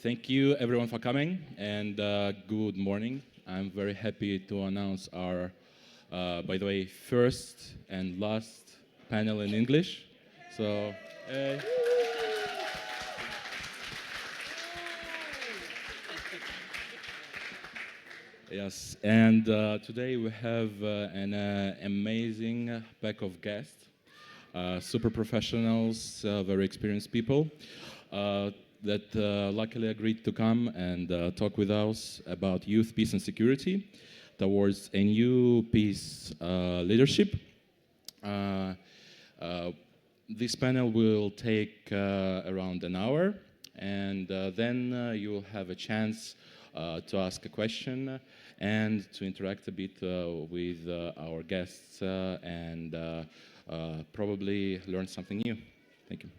Thank you everyone for coming, and good morning. I'm very happy to announce our, by the way, first and last panel in English. So, hey. Yes, and today we have an amazing pack of guests, super professionals, very experienced people that luckily agreed to come and talk with us about youth, peace, and security towards a new peace leadership. This panel will take around an hour, and then you will have a chance to ask a question and to interact a bit with our guests and probably learn something new. Thank you.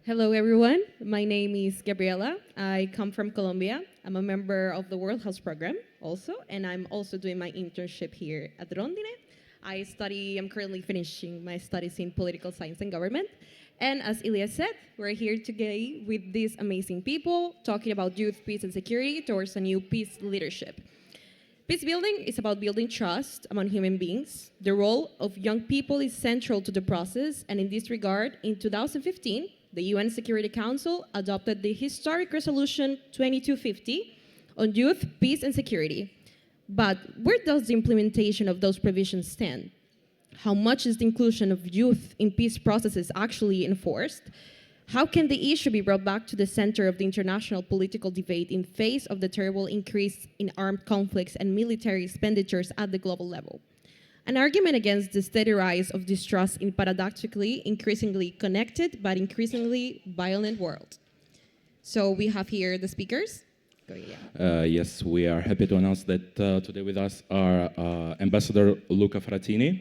Hello, everyone. My name is Gabriela. I come from Colombia. I'm a member of the World House Program also, and I'm also doing my internship here at Rondine. I'm currently finishing my studies in political science and government. And as Ilya said, we're here today with these amazing people talking about youth, peace, and security towards a new peace leadership. Peace building is about building trust among human beings. The role of young people is central to the process, and in this regard, in 2015, the UN Security Council adopted the historic resolution 2250 on youth, peace, and security. But where does the implementation of those provisions stand? How much is the inclusion of youth in peace processes actually enforced? How can the issue be brought back to the center of the international political debate in face of the terrible increase in armed conflicts and military expenditures at the global level? An argument against the steady rise of distrust in paradoxically increasingly connected but increasingly violent world. So we have here the speakers. Yes, we are happy to announce that today with us are Ambassador Luca Fratini,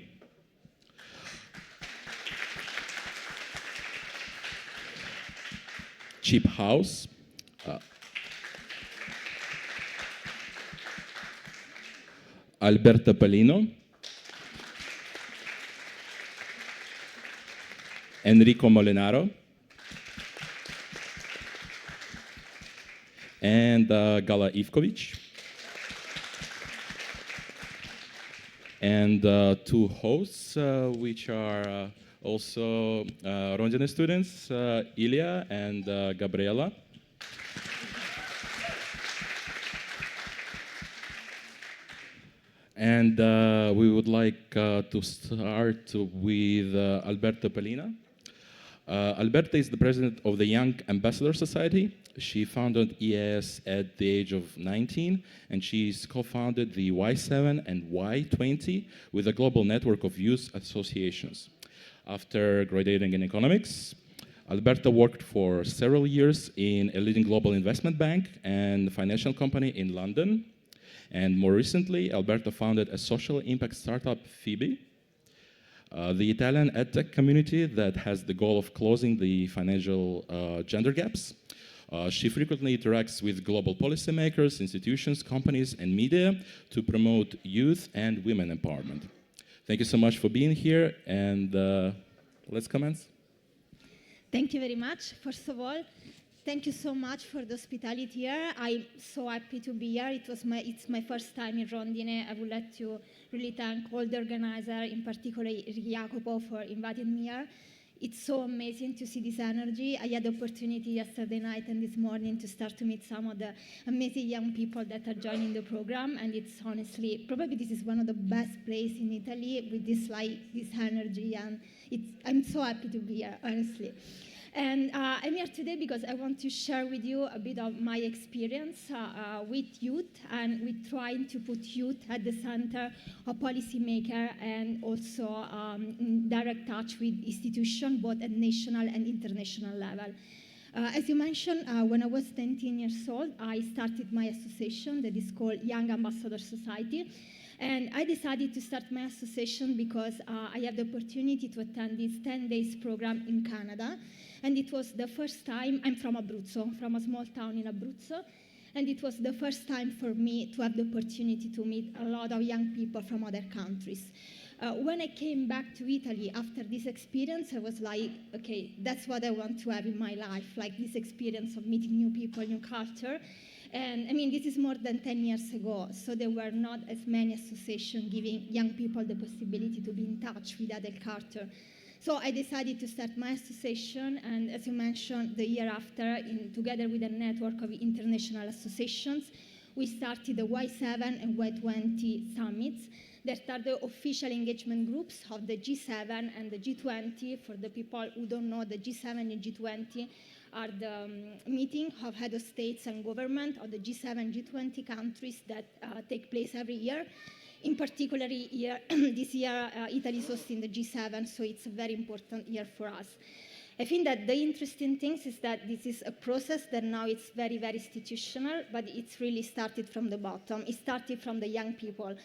Cheap House, Alberto Palino, Enrico Molinaro, and Gala Ivkovic, and two hosts, which are also Rondine students, Ilya and Gabriela. And we would like to start with Alberto Palina. Alberta is the president of the Young Ambassador Society. She founded EAS at the age of 19, and she's co-founded the Y7 and Y20 with a global network of youth associations. After graduating in economics, Alberta worked for several years in a leading global investment bank and financial company in London. And more recently, Alberta founded a social impact startup, Phoebe, the Italian edtech community that has the goal of closing the financial gender gaps. She frequently interacts with global policymakers, institutions, companies, and media to promote youth and women empowerment. Thank you so much for being here, and let's commence. Thank you very much. First of all, thank you so much for the hospitality here. I'm so happy to be here. It's my first time in Rondine. I would like to really thank all the organizers, in particular Jacopo, for inviting me here. It's so amazing to see this energy. I had the opportunity yesterday night and this morning to start to meet some of the amazing young people that are joining the program, and it's honestly, probably this is one of the best places in Italy with this energy, and I'm so happy to be here, honestly. And I'm here today because I want to share with you a bit of my experience with youth and with trying to put youth at the center of policymaker and also in direct touch with institutions, both at national and international level. As you mentioned, when I was 19 years old, I started my association that is called Young Ambassador Society. And I decided to start my association because I had the opportunity to attend this 10 days program in Canada. And it was the first time, I'm from Abruzzo, from a small town in Abruzzo. And it was the first time for me to have the opportunity to meet a lot of young people from other countries. When I came back to Italy after this experience, I was like, okay, that's what I want to have in my life, like this experience of meeting new people, new culture. And I mean, this is more than 10 years ago, so there were not as many associations giving young people the possibility to be in touch with other culture. So I decided to start my association, and as you mentioned, the year after, together with a network of international associations, we started the Y7 and Y20 summits that are the official engagement groups of the G7 and the G20. For the people who don't know, the G7 and G20 are the meeting of head of states and government of the G7 and G20 countries that take place every year. In particular, this year, Italy is hosting the G7, so it's a very important year for us. I think that the interesting thing is that this is a process that now it's very, very institutional, but it's really started from the bottom. It started from the young people.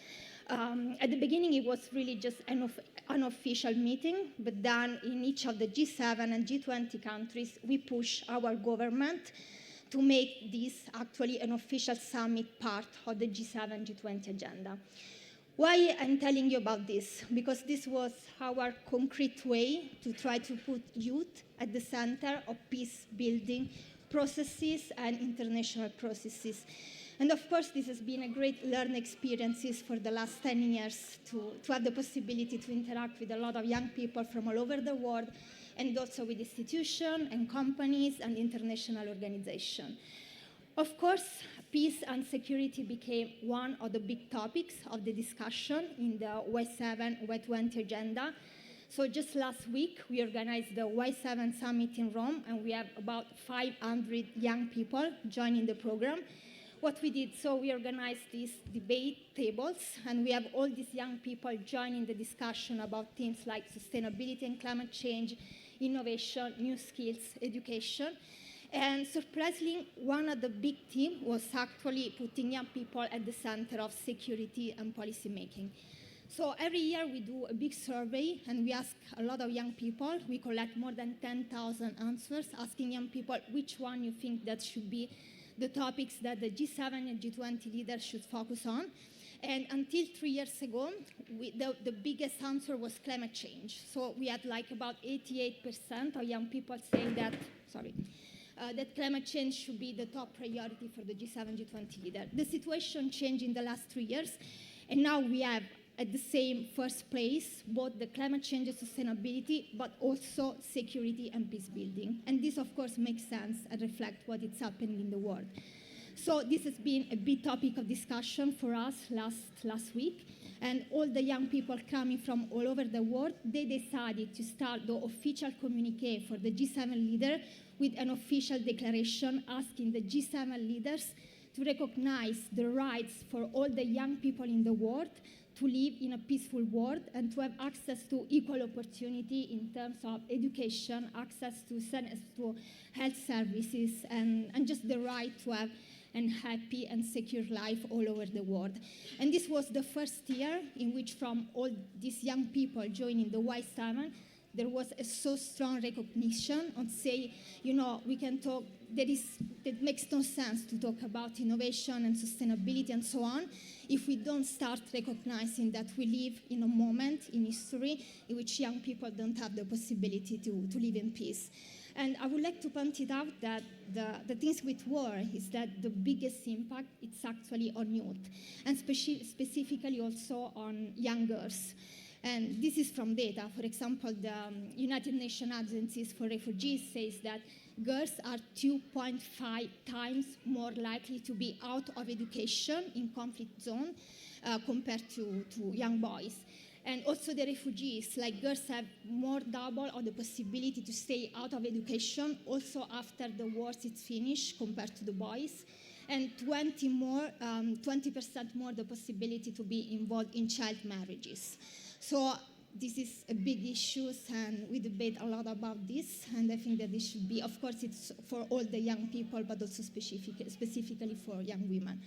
At the beginning, it was really just an unofficial meeting, but then in each of the G7 and G20 countries, we push our government to make this actually an official summit part of the G7 and G20 agenda. Why I'm telling you about this? Because this was our concrete way to try to put youth at the center of peace-building processes and international processes. And of course, this has been a great learning experiences for the last 10 years to have the possibility to interact with a lot of young people from all over the world, and also with institutions and companies and international organizations. Of course, peace and security became one of the big topics of the discussion in the Y7, Y20 agenda. So just last week, we organized the Y7 summit in Rome, and we have about 500 young people joining the program. What we did, so we organized these debate tables, and we have all these young people joining the discussion about things like sustainability and climate change, innovation, new skills, education. And surprisingly, one of the big themes was actually putting young people at the center of security and policy making. So every year we do a big survey, and we ask a lot of young people. We collect more than 10,000 answers, asking young people which one you think that should be the topics that the G7 and G20 leaders should focus on. And until 3 years ago, the biggest answer was climate change. So we had like about 88% of young people saying that, that climate change should be the top priority for the G7, G20 leader. The situation changed in the last 3 years, and now we have at the same first place both the climate change and sustainability, but also security and peace building. And this, of course, makes sense and reflects what is happening in the world. So this has been a big topic of discussion for us last week. And all the young people coming from all over the world, they decided to start the official communique for the G7 leader with an official declaration asking the G7 leaders to recognize the rights for all the young people in the world to live in a peaceful world and to have access to equal opportunity in terms of education, access to health services, and just the right to have a happy and secure life all over the world. And this was the first year in which from all these young people joining the Y7, there was a so strong recognition on say, we can talk, it makes no sense to talk about innovation and sustainability and so on if we don't start recognizing that we live in a moment in history in which young people don't have the possibility to live in peace. And I would like to point it out that the things with war is that the biggest impact it's actually on youth, and specifically also on young girls. And this is from data. For example, the United Nations Agencies for Refugees says that girls are 2.5 times more likely to be out of education in conflict zone compared to young boys. And also the refugees, like girls have more double of the possibility to stay out of education also after the war is finished compared to the boys. And 20% more the possibility to be involved in child marriages. So this is a big issue, and we debate a lot about this, and I think that this should be, of course, it's for all the young people, but also specifically for young women.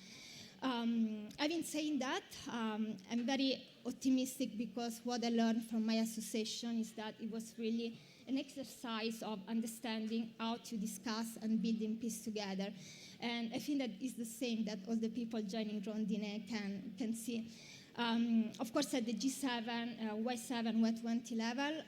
Having said that, I'm very optimistic because what I learned from my association is that it was really an exercise of understanding how to discuss and building peace together. And I think that is the same that all the people joining Rondine can see. Of course, at the G7, Y7, Y20 level,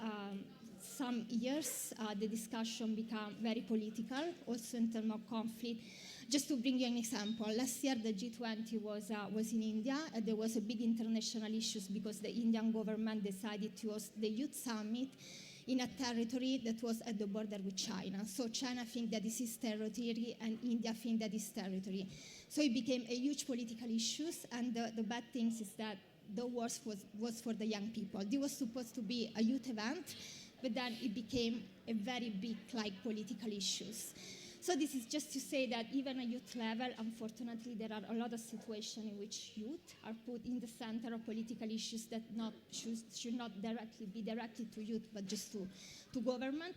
some years the discussion became very political, also in terms of conflict. Just to bring you an example, last year the G20 was in India. There was a big international issue because the Indian government decided to host the Youth Summit in a territory that was at the border with China. So China thinks that this is territory and India thinks that is territory. So it became a huge political issue, and the bad thing is that the worst was for the young people. This was supposed to be a youth event, but then it became a very big political issues. So this is just to say that even at youth level, unfortunately, there are a lot of situations in which youth are put in the center of political issues that should not directly be directed to youth, but just to government.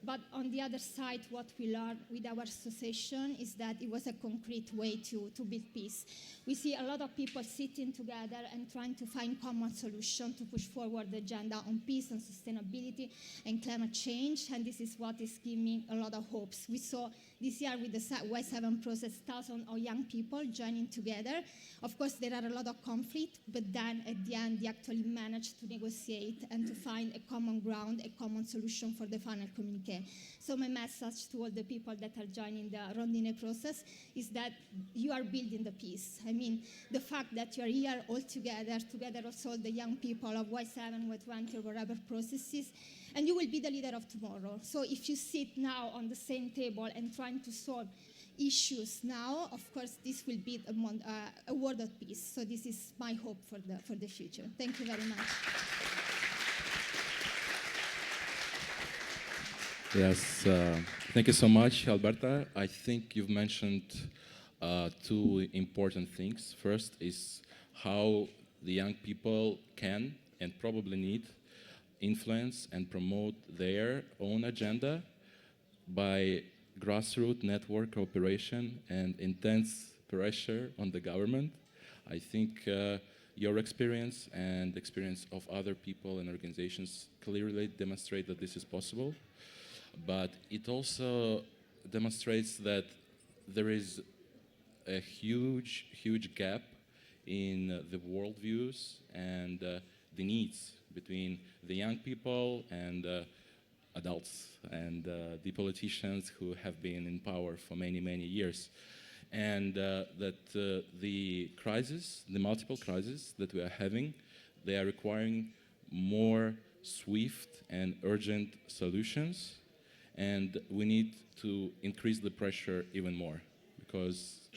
But on the other side, what we learned with our association is that it was a concrete way to build peace. We see a lot of people sitting together and trying to find common solutions to push forward the agenda on peace and sustainability and climate change, and this is what is giving me a lot of hopes. We saw this year with the Y7 process, thousands of young people joining together. Of course, there are a lot of conflict, but then at the end, they actually managed to negotiate and to find a common ground, a common solution for the final communique. So my message to all the people that are joining the Rondine process is that you are building the peace. I mean, the fact that you are here all together also the young people of Y7, Y20, or whatever processes, and you will be the leader of tomorrow. So if you sit now on the same table and trying to solve issues now, of course, this will be a world of peace. So this is my hope for the future. Thank you very much. Yes, thank you so much, Alberta. I think you've mentioned two important things. First is how the young people can and probably need influence and promote their own agenda by grassroots network cooperation and intense pressure on the government. I think your experience and the experience of other people and organizations clearly demonstrate that this is possible. But it also demonstrates that there is a huge, huge gap in the worldviews and the needs between the young people and adults and the politicians who have been in power for many, many years. And that the crisis, the multiple crises that we are having, they are requiring more swift and urgent solutions. And we need to increase the pressure even more because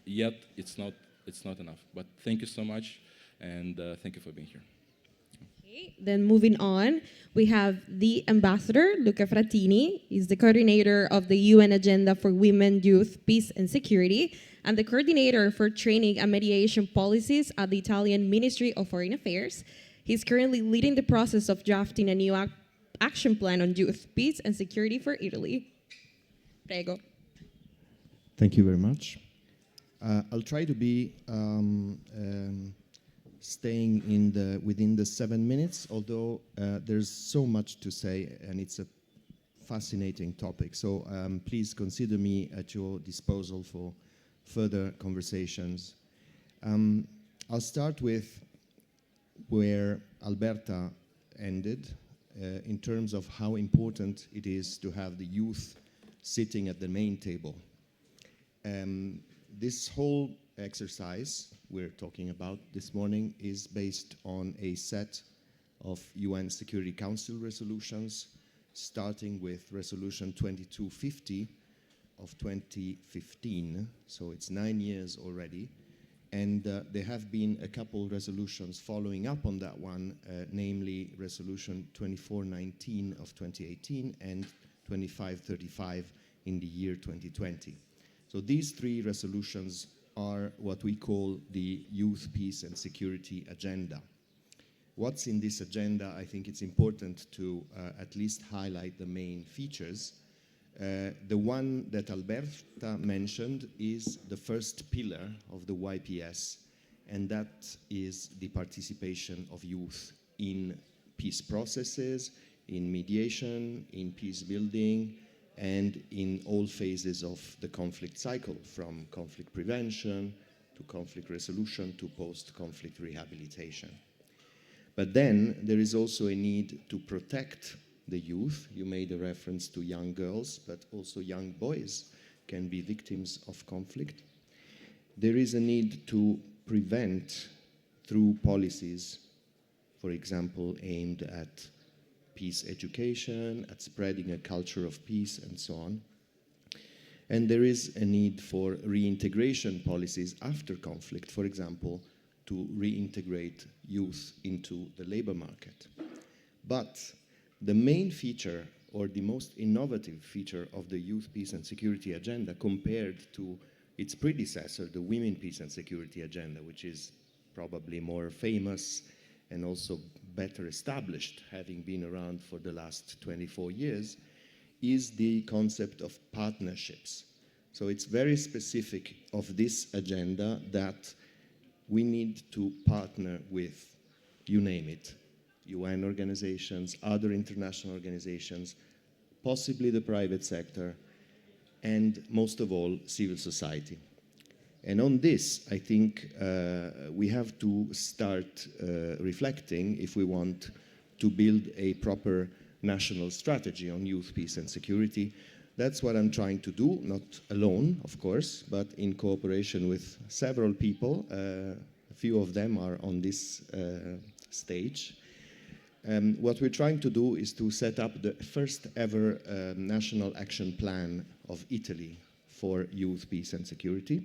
yet it's not enough. But thank you so much, and thank you for being here. Okay, then moving on, we have the ambassador, Luca Fratini. He's the coordinator of the UN Agenda for Women, Youth, Peace and Security, and the coordinator for training and mediation policies at the Italian Ministry of Foreign Affairs. He's currently leading the process of drafting a new action plan on youth, peace and security for Italy. Prego. Thank you very much. I'll try to be staying within the 7 minutes, although there's so much to say and it's a fascinating topic. So please consider me at your disposal for further conversations. I'll start with where Alberta ended in terms of how important it is to have the youth sitting at the main table. This whole exercise we're talking about this morning is based on a set of UN Security Council resolutions, starting with Resolution 2250 of 2015, so it's 9 years already. And there have been a couple resolutions following up on that one, namely Resolution 2419 of 2018 and 2535 in the year 2020. So these three resolutions are what we call the Youth, Peace and Security Agenda. What's in this agenda? I think it's important to at least highlight the main features. The one that Alberta mentioned is the first pillar of the YPS, and that is the participation of youth in peace processes, in mediation, in peace building, and in all phases of the conflict cycle, from conflict prevention to conflict resolution, to post-conflict rehabilitation. But then there is also a need to protect the youth. You made a reference to young girls, but also young boys can be victims of conflict. There is a need to prevent through policies, for example, aimed at peace education, at spreading a culture of peace, and so on. And there is a need for reintegration policies after conflict, for example, to reintegrate youth into the labor market. But the main feature, or the most innovative feature of the Youth, Peace and Security Agenda compared to its predecessor, the Women, Peace and Security Agenda, which is probably more famous and also better established, having been around for the last 24 years, is the concept of partnerships. So it's very specific of this agenda that we need to partner with, you name it, UN organizations, other international organizations, possibly the private sector, and most of all, civil society. And on this, I think we have to start reflecting if we want to build a proper national strategy on youth, peace, and security. That's what I'm trying to do, not alone, of course, but in cooperation with several people. A few of them are on this stage. What we're trying to do is to set up the first ever national action plan of Italy for youth, peace, and security.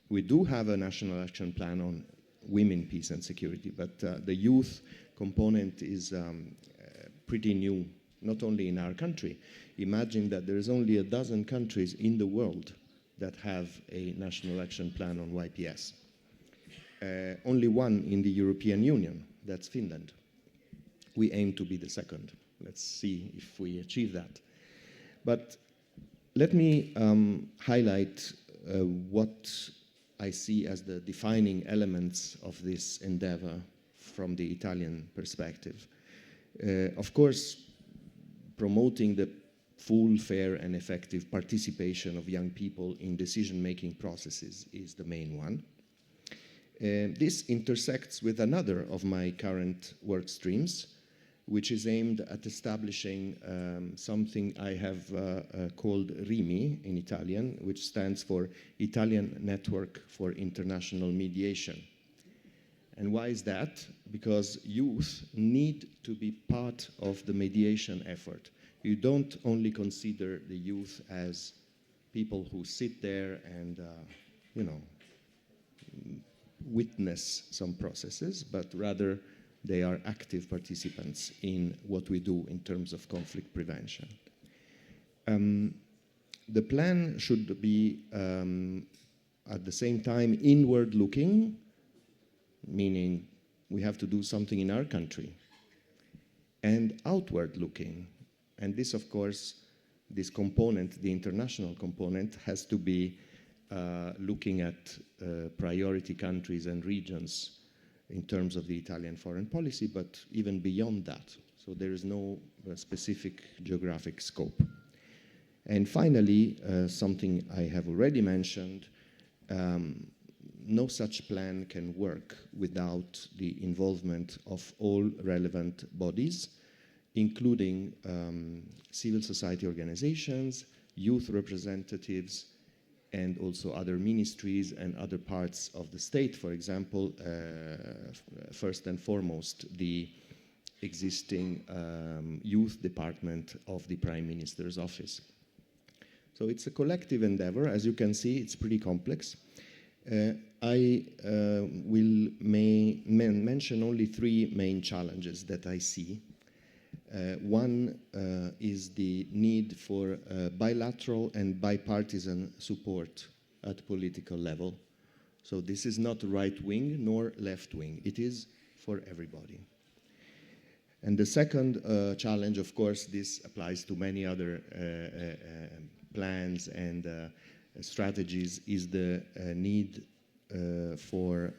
We do have a national action plan on women, peace, and security, but the youth component is pretty new, not only in our country. Imagine that there's only a dozen countries in the world that have a national action plan on YPS. Only one in the European Union, that's Finland. We aim to be the second. Let's see if we achieve that. But let me highlight what I see as the defining elements of this endeavor from the Italian perspective. Of course, promoting the full, fair, and effective participation of young people in decision-making processes is the main one. This intersects with another of my current work streams, which is aimed at establishing something I have called RIMI in Italian, which stands for Italian Network for International Mediation. And why is that? Because youth need to be part of the mediation effort. You don't only consider the youth as people who sit there and, witness some processes, but rather they are active participants in what we do in terms of conflict prevention. The plan should be, at the same time, inward-looking, meaning we have to do something in our country, and outward-looking. And this, of course, this component, the international component, has to be looking at priority countries and regions in terms of the Italian foreign policy, but even beyond that. So there is no specific geographic scope. And finally, something I have already mentioned, no such plan can work without the involvement of all relevant bodies, including civil society organizations, youth representatives, and also other ministries and other parts of the state. For example, first and foremost, the existing youth department of the Prime Minister's office. So it's a collective endeavor. As you can see, it's pretty complex. I will mention only three main challenges that I see. One is the need for bilateral and bipartisan support at political level. So this is not right wing nor left wing. It is for everybody. And the second challenge, of course, this applies to many other plans and strategies, is the need for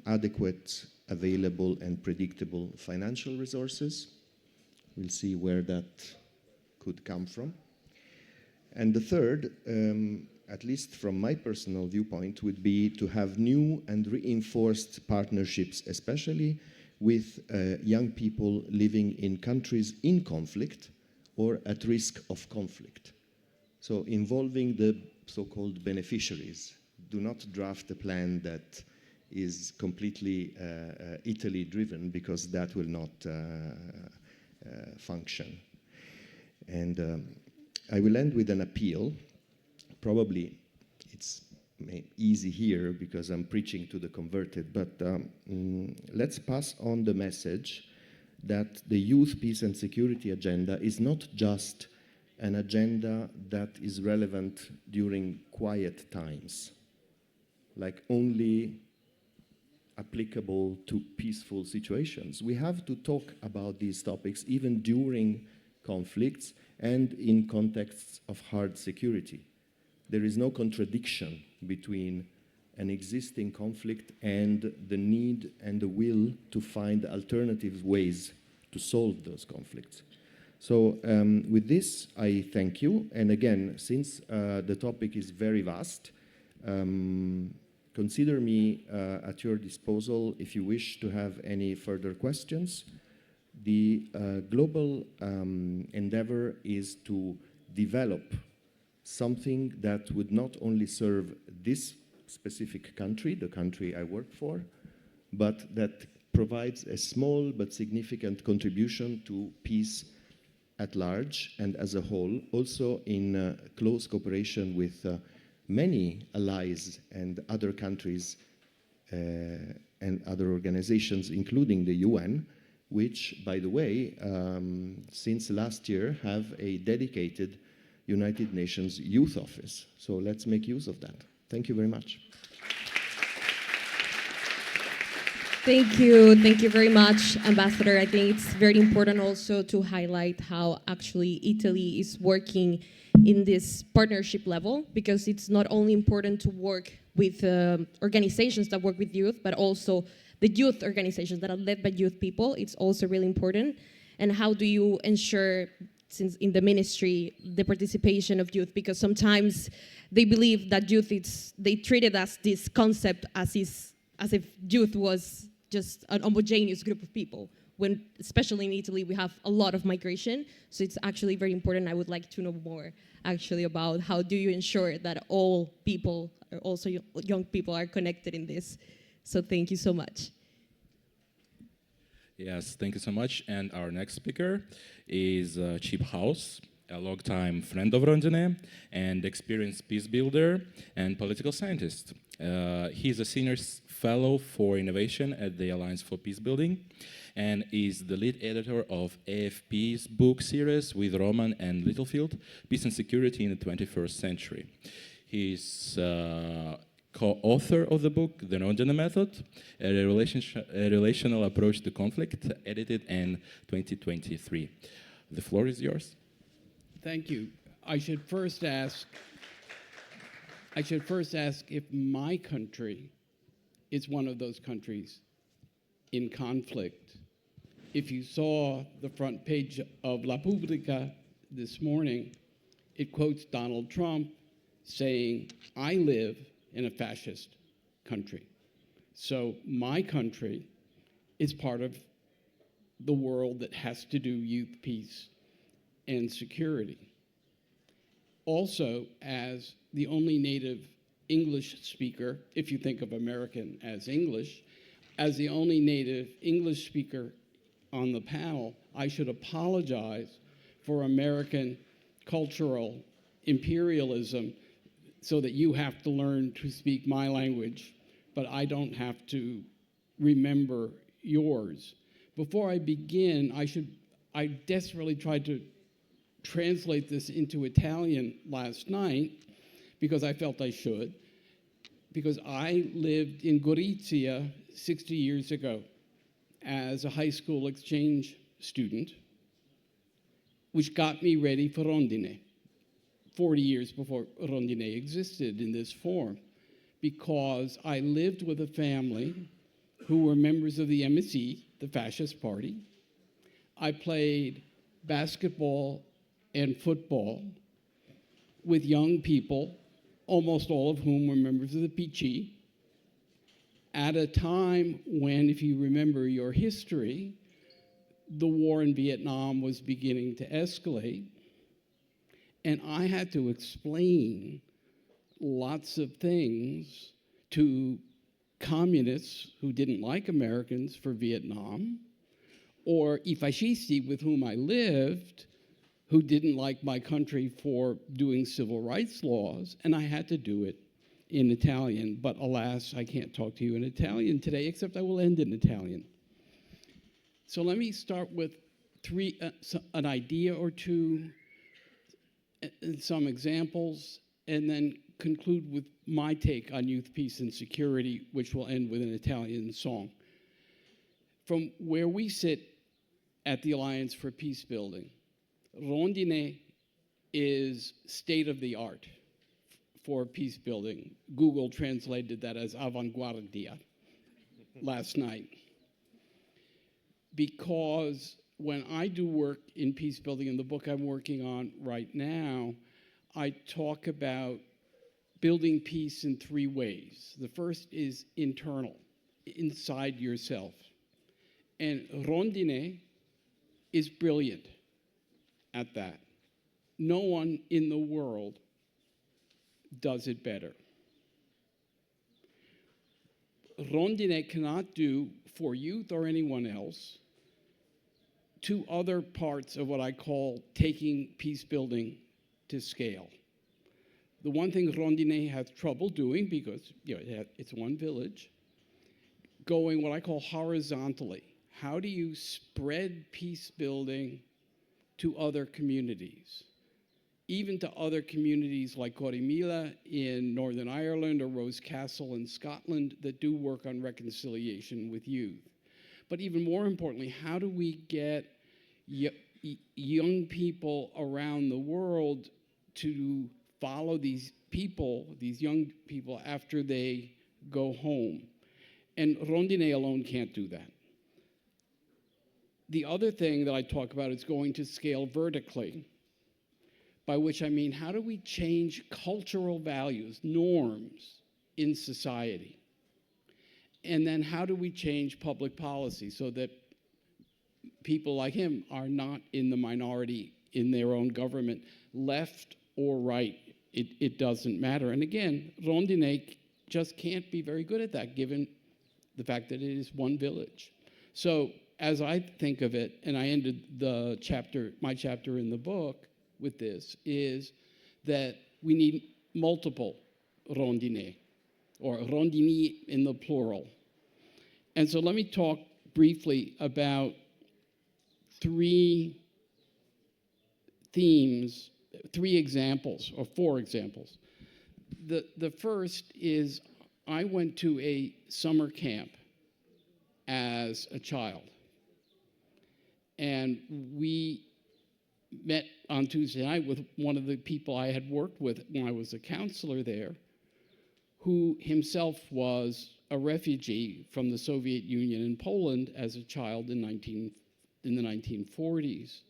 adequate, available, and predictable financial resources. We'll see where that could come from. And the third, at least from my personal viewpoint, would be to have new and reinforced partnerships, especially with young people living in countries in conflict or at risk of conflict. So involving the so-called beneficiaries. Do not draft a plan that is completely Italy-driven, because that will not function. And I will end with an appeal. Probably it's easy here because I'm preaching to the converted, but let's pass on the message that the youth, peace and security agenda is not just an agenda that is relevant during quiet times, like only applicable to peaceful situations. We have to talk about these topics even during conflicts and in contexts of hard security. There is no contradiction between an existing conflict and the need and the will to find alternative ways to solve those conflicts. So with this, I thank you. And again, since the topic is very vast, consider me at your disposal if you wish to have any further questions. The global endeavor is to develop something that would not only serve this specific country, the country I work for, but that provides a small but significant contribution to peace at large and as a whole, also in close cooperation with many allies and other countries and other organizations, including the UN, which, by the way, since last year have a dedicated United Nations Youth Office. So let's make use of that. Thank you very much. Thank you very much, Ambassador. I think it's very important also to highlight how actually Italy is working in this partnership level, because it's not only important to work with organizations that work with youth, but also the youth organizations that are led by youth people. It's also really important. And how do you ensure, since in the ministry, the participation of youth? Because sometimes they believe that youth, they treat it as this concept as if youth was just an homogeneous group of people, when especially in Italy we have a lot of migration. So it's actually very important. I would like to know more actually about how do you ensure that all people, also young people, are connected in this. So thank you so much. Yes, thank you so much. And our next speaker is Chip House, a long-time friend of Rondine and experienced peace builder and political scientist. He's a senior fellow for innovation at the Alliance for Peacebuilding and is the lead editor of AFP's book series with Roman and Littlefield, Peace and Security in the 21st Century. He's co-author of the book, The Rondine Method, a relational approach to conflict, edited in 2023. The floor is yours. Thank you. I should first ask if my country is one of those countries in conflict. If you saw the front page of La Pubblica this morning, it quotes Donald Trump saying, "I live in a fascist country." So my country is part of the world that has to do youth peace and security. Also, as the only native English speaker, if you think of American as English, as the only native English speaker on the panel, I should apologize for American cultural imperialism so that you have to learn to speak my language, but I don't have to remember yours. Before I begin, I desperately tried to translate this into Italian last night because I felt I should, because I lived in Gorizia 60 years ago as a high school exchange student, which got me ready for Rondine 40 years before Rondine existed in this form, because I lived with a family who were members of the MSI, the fascist party. I played basketball and football with young people almost all of whom were members of the PC, at a time when, if you remember your history, the war in Vietnam was beginning to escalate. And I had to explain lots of things to communists who didn't like Americans for Vietnam, or I fascisti with whom I lived, who didn't like my country for doing civil rights laws, and I had to do it in Italian. But alas, I can't talk to you in Italian today, except I will end in Italian. So let me start with an idea or two, some examples, and then conclude with my take on youth peace and security, which will end with an Italian song. From where we sit at the Alliance for Peace Building, Rondine is state-of-the-art for peace building. Google translated that as avanguardia last night. Because when I do work in peace building, in the book I'm working on right now, I talk about building peace in three ways. The first is internal, inside yourself. And Rondine is brilliant at that. No one in the world does it better. Rondine cannot do for youth or anyone else two other parts of what I call taking peace building to scale. The one thing Rondine has trouble doing, because it's one village, going what I call horizontally. How do you spread peace building to other communities? Even to other communities like Corrymeela in Northern Ireland or Rose Castle in Scotland that do work on reconciliation with youth. But even more importantly, how do we get young people around the world to follow these people, these young people, after they go home? And Rondine alone can't do that. The other thing that I talk about is going to scale vertically, by which I mean, how do we change cultural values, norms in society? And then how do we change public policy so that people like him are not in the minority in their own government, left or right? It doesn't matter. And again, Rondine just can't be very good at that, given the fact that it is one village. So as I think of it, and I ended my chapter in the book with this, is that we need multiple rondine, or rondini in the plural. And so let me talk briefly about three themes, three examples, or four examples. The first is, I went to a summer camp as a child. And we met on Tuesday night with one of the people I had worked with when I was a counselor there, who himself was a refugee from the Soviet Union in Poland as a child in the 1940s.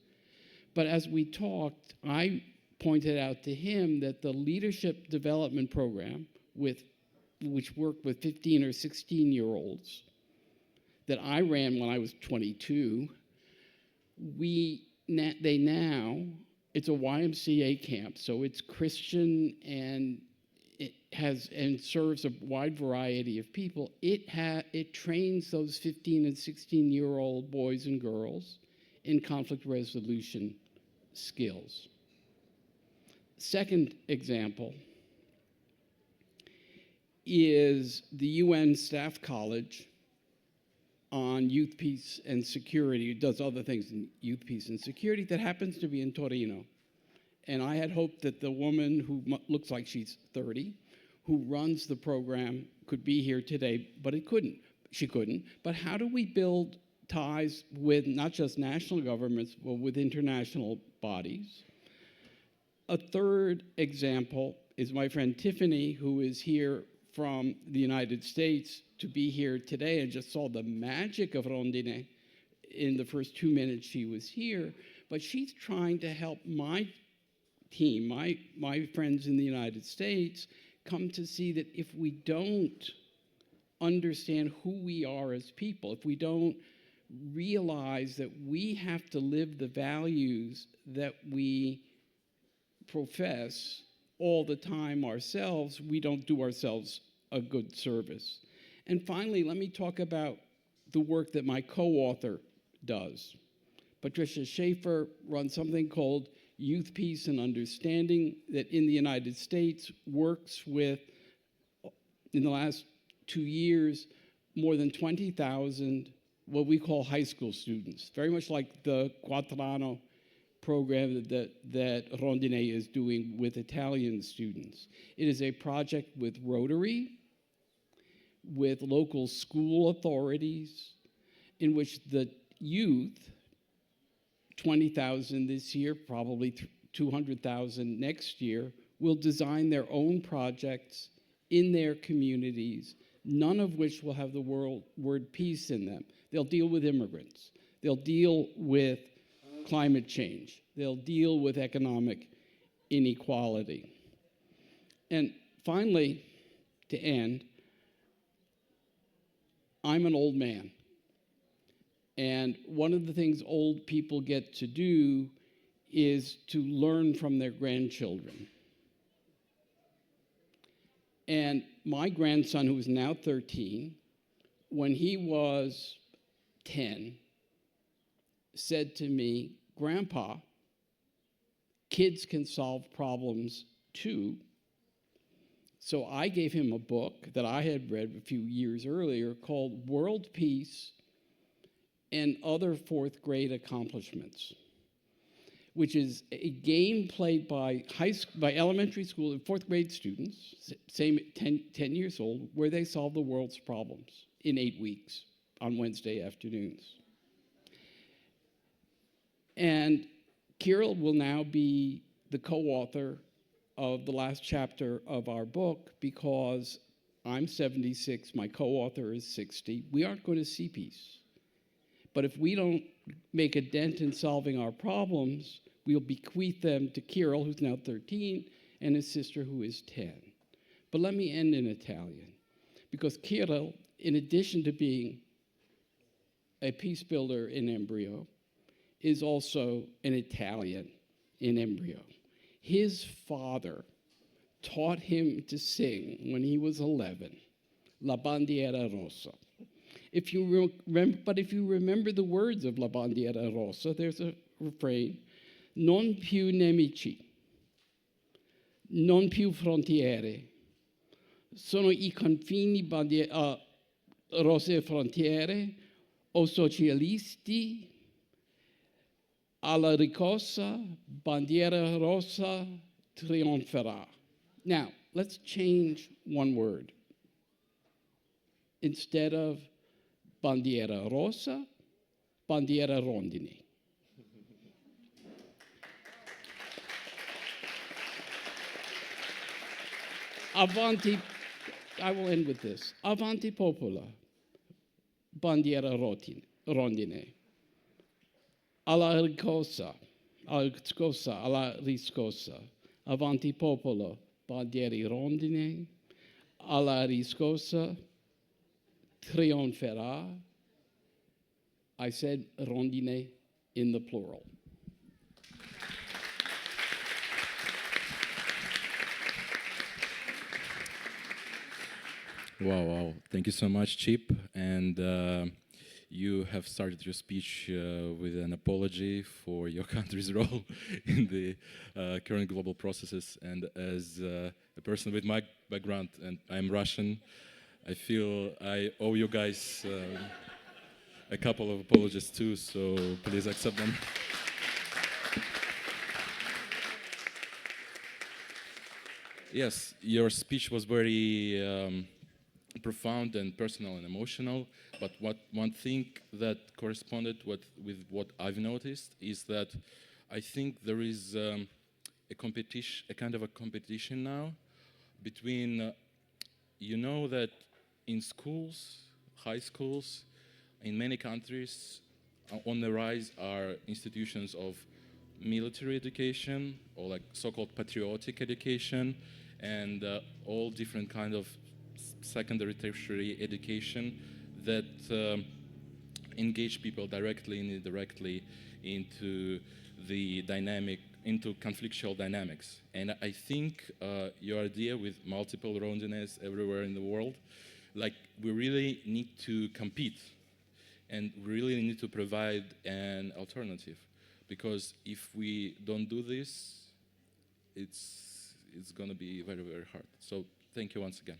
But as we talked, I pointed out to him that the leadership development program, which worked with 15 or 16-year-olds, that I ran when I was 22, it's a YMCA camp, so it's Christian and it serves a wide variety of people. It trains those 15 and 16-year-old boys and girls in conflict resolution skills. Second example is the UN Staff College on youth peace and security. It does other things in youth peace and security that happens to be in Torino. And I had hoped that the woman who looks like she's 30, who runs the program, could be here today, but she couldn't. But how do we build ties with not just national governments, but with international bodies? A third example is my friend Tiffany, who is here from the United States to be here today, and just saw the magic of Rondine in the first 2 minutes she was here. But she's trying to help my team, my friends in the United States, come to see that if we don't understand who we are as people, if we don't realize that we have to live the values that we profess all the time ourselves, we don't do ourselves a good service. And finally, let me talk about the work that my co-author does. Patricia Schaefer runs something called Youth Peace and Understanding that in the United States works with, in the last 2 years, more than 20,000 what we call high school students, very much like the Quadrano program that Rondine is doing with Italian students. It is a project with Rotary, with local school authorities, in which the youth, 20,000 this year, probably 200,000 next year, will design their own projects in their communities, none of which will have the word peace in them. They'll deal with immigrants. They'll deal with climate change. They'll deal with economic inequality. And finally, to end, I'm an old man. And one of the things old people get to do is to learn from their grandchildren. And my grandson, who is now 13, when he was 10, said to me, "Grandpa, kids can solve problems too." So I gave him a book that I had read a few years earlier called World Peace and Other Fourth Grade Accomplishments, which is a game played by elementary school and fourth grade students, same 10 years old, where they solve the world's problems in 8 weeks on Wednesday afternoons. And Kirill will now be the co-author of the last chapter of our book because I'm 76, my co-author is 60. We aren't going to see peace. But if we don't make a dent in solving our problems, we'll bequeath them to Kirill, who's now 13, and his sister, who is 10. But let me end in Italian, because Kirill, in addition to being a peace builder in embryo, is also an Italian in embryo. His father taught him to sing when he was 11, La Bandiera Rossa. If you remember the words of La Bandiera Rossa, there's a refrain, non più nemici, non più frontiere, sono I confini rosse frontiere, o socialisti, alla ricossa, bandiera rossa trionferà. Now, let's change one word. Instead of bandiera rossa, bandiera rondine. Avanti, I will end with this. Avanti popola, bandiera rondine. Alla riscossa, alla riscossa. Avanti popolo, bandiere rondine. Alla riscossa, trionferà. I said rondine in the plural. Wow. Thank you so much, Chip. And you have started your speech with an apology for your country's role in the current global processes. And as a person with my background, and I'm Russian, I feel I owe you guys a couple of apologies too, so please accept them. Yes, your speech was very profound and personal and emotional, but one thing that corresponded with what I've noticed is that I think there is a kind of a competition now between, you know, that in schools, high schools, in many countries, on the rise are institutions of military education, or like so-called patriotic education, and all different kind of secondary, tertiary education that engage people directly and indirectly into the dynamic, into conflictual dynamics. And I think your idea with multiple rondines everywhere in the world, like we really need to compete and really need to provide an alternative. Because if we don't do this, it's gonna be very, very hard. So thank you once again.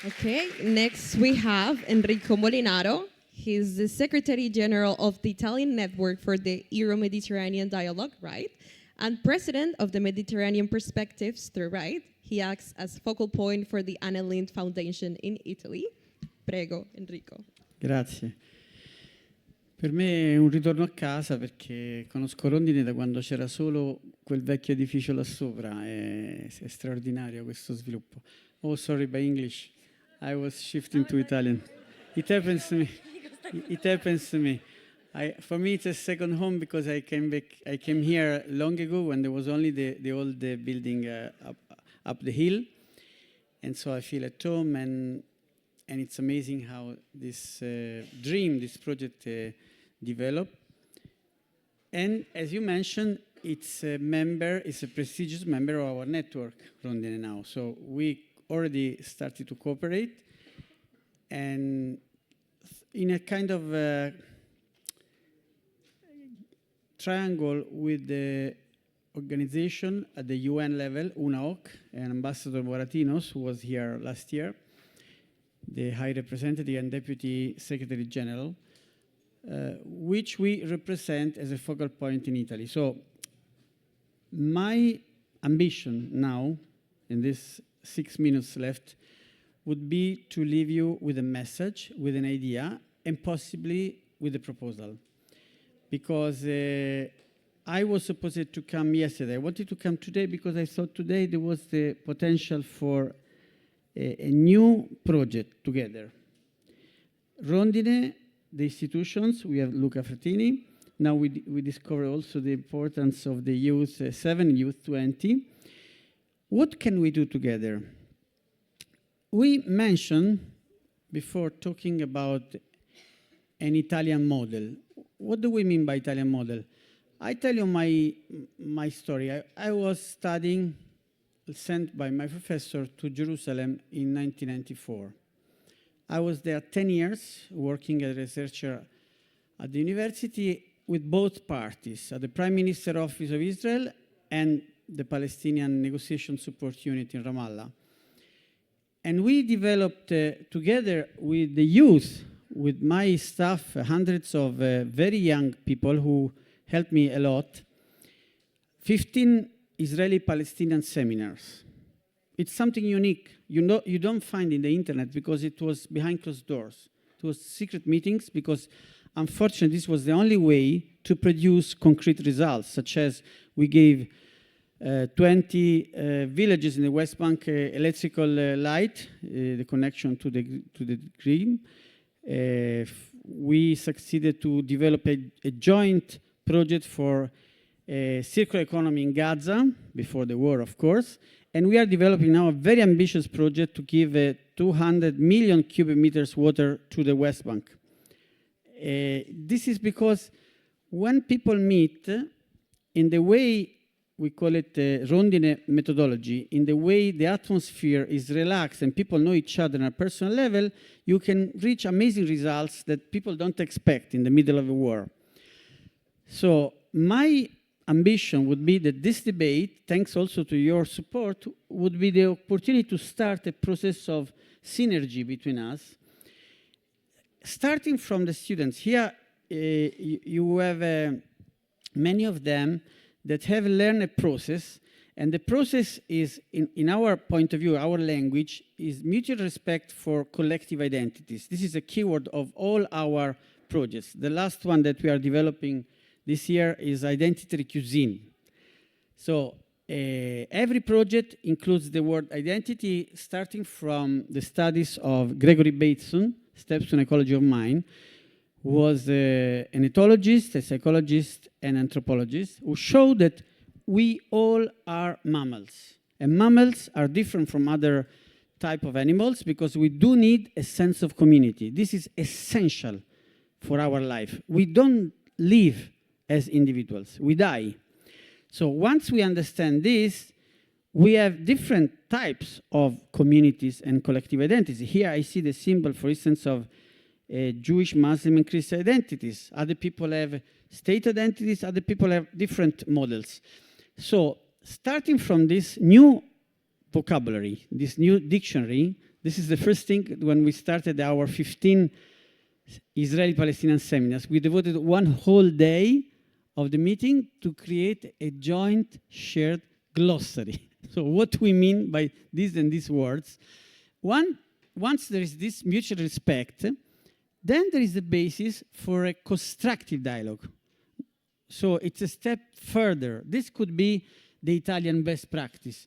Okay, next we have Enrico Molinaro. He's the Secretary General of the Italian Network for the Euro-Mediterranean Dialogue, right? And President of the Mediterranean Perspectives through RIDE. He acts as focal point for the Anna Lindh Foundation in Italy. Prego, Enrico. Grazie. Per me è un ritorno a casa perché conosco Rondine da quando c'era solo quel vecchio edificio là sopra. È straordinario questo sviluppo. Oh, sorry, by English. I was shifting to Italian. It happens to me. It happens to me. For me, it's a second home because I came here long ago when there was only the old building up the hill, and so I feel at home. And it's amazing how this dream, this project developed. And as you mentioned, it's a prestigious member of our network, Rondine now. So we already started to cooperate, and in a kind of triangle with the organization at the UN level, UNAOC, and Ambassador Moratinos, who was here last year, the High Representative and Deputy Secretary General, which we represent as a focal point in Italy. So my ambition now, in this 6 minutes left, would be to leave you with a message, with an idea, and possibly with a proposal. Because I was supposed to come yesterday. I wanted to come today because I thought today there was the potential for a new project together. Rondine, the institutions, we have Luca Fratini. Now we discover also the importance of the Youth 7, Youth 20. What can we do together? We mentioned, before talking about an Italian model. What do we mean by Italian model? I tell you my story. I was studying, sent by my professor to Jerusalem in 1994. I was there 10 years, working as a researcher at the university with both parties, at the Prime Minister Office of Israel and the Palestinian Negotiation Support Unit in Ramallah. And we developed together with the youth, with my staff, hundreds of very young people who helped me a lot, 15 Israeli-Palestinian seminars. It's something unique. You don't find in the internet because it was behind closed doors. It was secret meetings because, unfortunately, this was the only way to produce concrete results, such as we gave 20 villages in the West Bank electrical light, the connection to the grid. We succeeded to develop a joint project for a circular economy in Gaza, before the war, of course. And we are developing now a very ambitious project to give 200 million cubic meters water to the West Bank. This is because when people meet, in the way we call it Rondine methodology, in the way the atmosphere is relaxed and people know each other on a personal level, you can reach amazing results that people don't expect in the middle of a war. So my ambition would be that this debate, thanks also to your support, would be the opportunity to start a process of synergy between us, starting from the students. Here you have many of them that have learned a process, and the process is, in our point of view, our language, is mutual respect for collective identities. This is a keyword of all our projects. The last one that we are developing this year is identity cuisine. So every project includes the word identity, starting from the studies of Gregory Bateson, Steps to an Ecology of Mind, was an ethologist, a psychologist, and anthropologist who showed that we all are mammals. And mammals are different from other type of animals because we do need a sense of community. This is essential for our life. We don't live as individuals, we die. So once we understand this, we have different types of communities and collective identities. Here I see the symbol, for instance, of Jewish, Muslim, and Christian identities. Other people have state identities, other people have different models. So starting from this new vocabulary, this new dictionary, this is the first thing when we started our 15 Israeli-Palestinian seminars. We devoted one whole day of the meeting to create a joint shared glossary. So what we mean by these and these words. Once there is this mutual respect, then there is the basis for a constructive dialogue. So it's a step further. This could be the Italian best practice.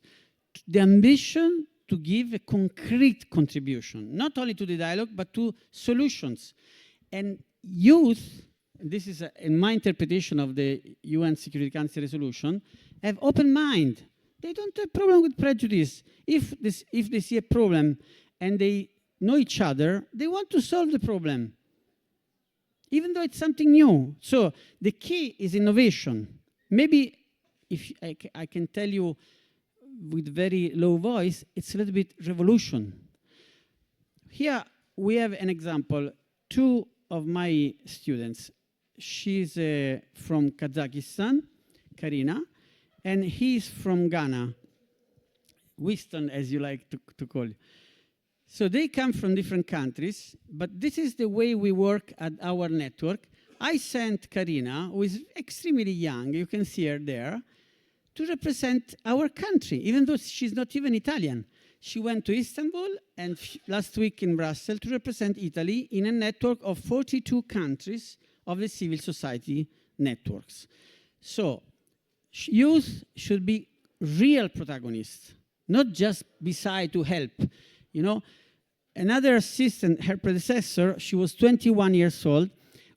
The ambition to give a concrete contribution, not only to the dialogue, but to solutions. And youth, this is in my interpretation of the UN Security Council resolution, have open mind. They don't have problem with prejudice. If they see a problem and they know each other, they want to solve the problem, even though it's something new. So the key is innovation. Maybe if I can tell you with very low voice, it's a little bit revolution. Here we have an example. Two of my students, she's from Kazakhstan, Karina, and he's from Ghana, Winston, as you like to call it. So they come from different countries, but this is the way we work at our network. I sent Karina, who is extremely young, you can see her there, to represent our country, even though she's not even Italian. She went to Istanbul and last week in Brussels to represent Italy in a network of 42 countries of the civil society networks. So youth should be real protagonists, not just beside to help. You know, another assistant, her predecessor, she was 21 years old.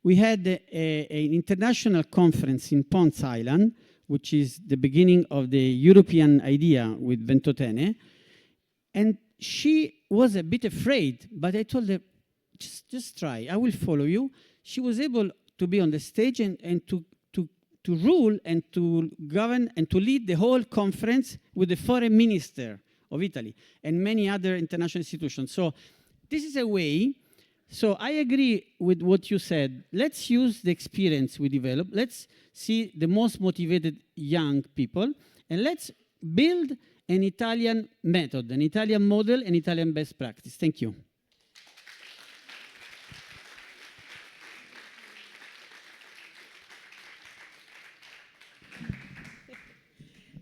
We had an international conference in Ponce Island, which is the beginning of the European idea with Ventotene. And she was a bit afraid, but I told her, just try, I will follow you. She was able to be on the stage and to rule and to govern and to lead the whole conference with the foreign minister of Italy and many other international institutions. So this is a way. So I agree with what you said. Let's use the experience we develop. Let's see the most motivated young people, and let's build an Italian method, an Italian model, an Italian best practice. Thank you.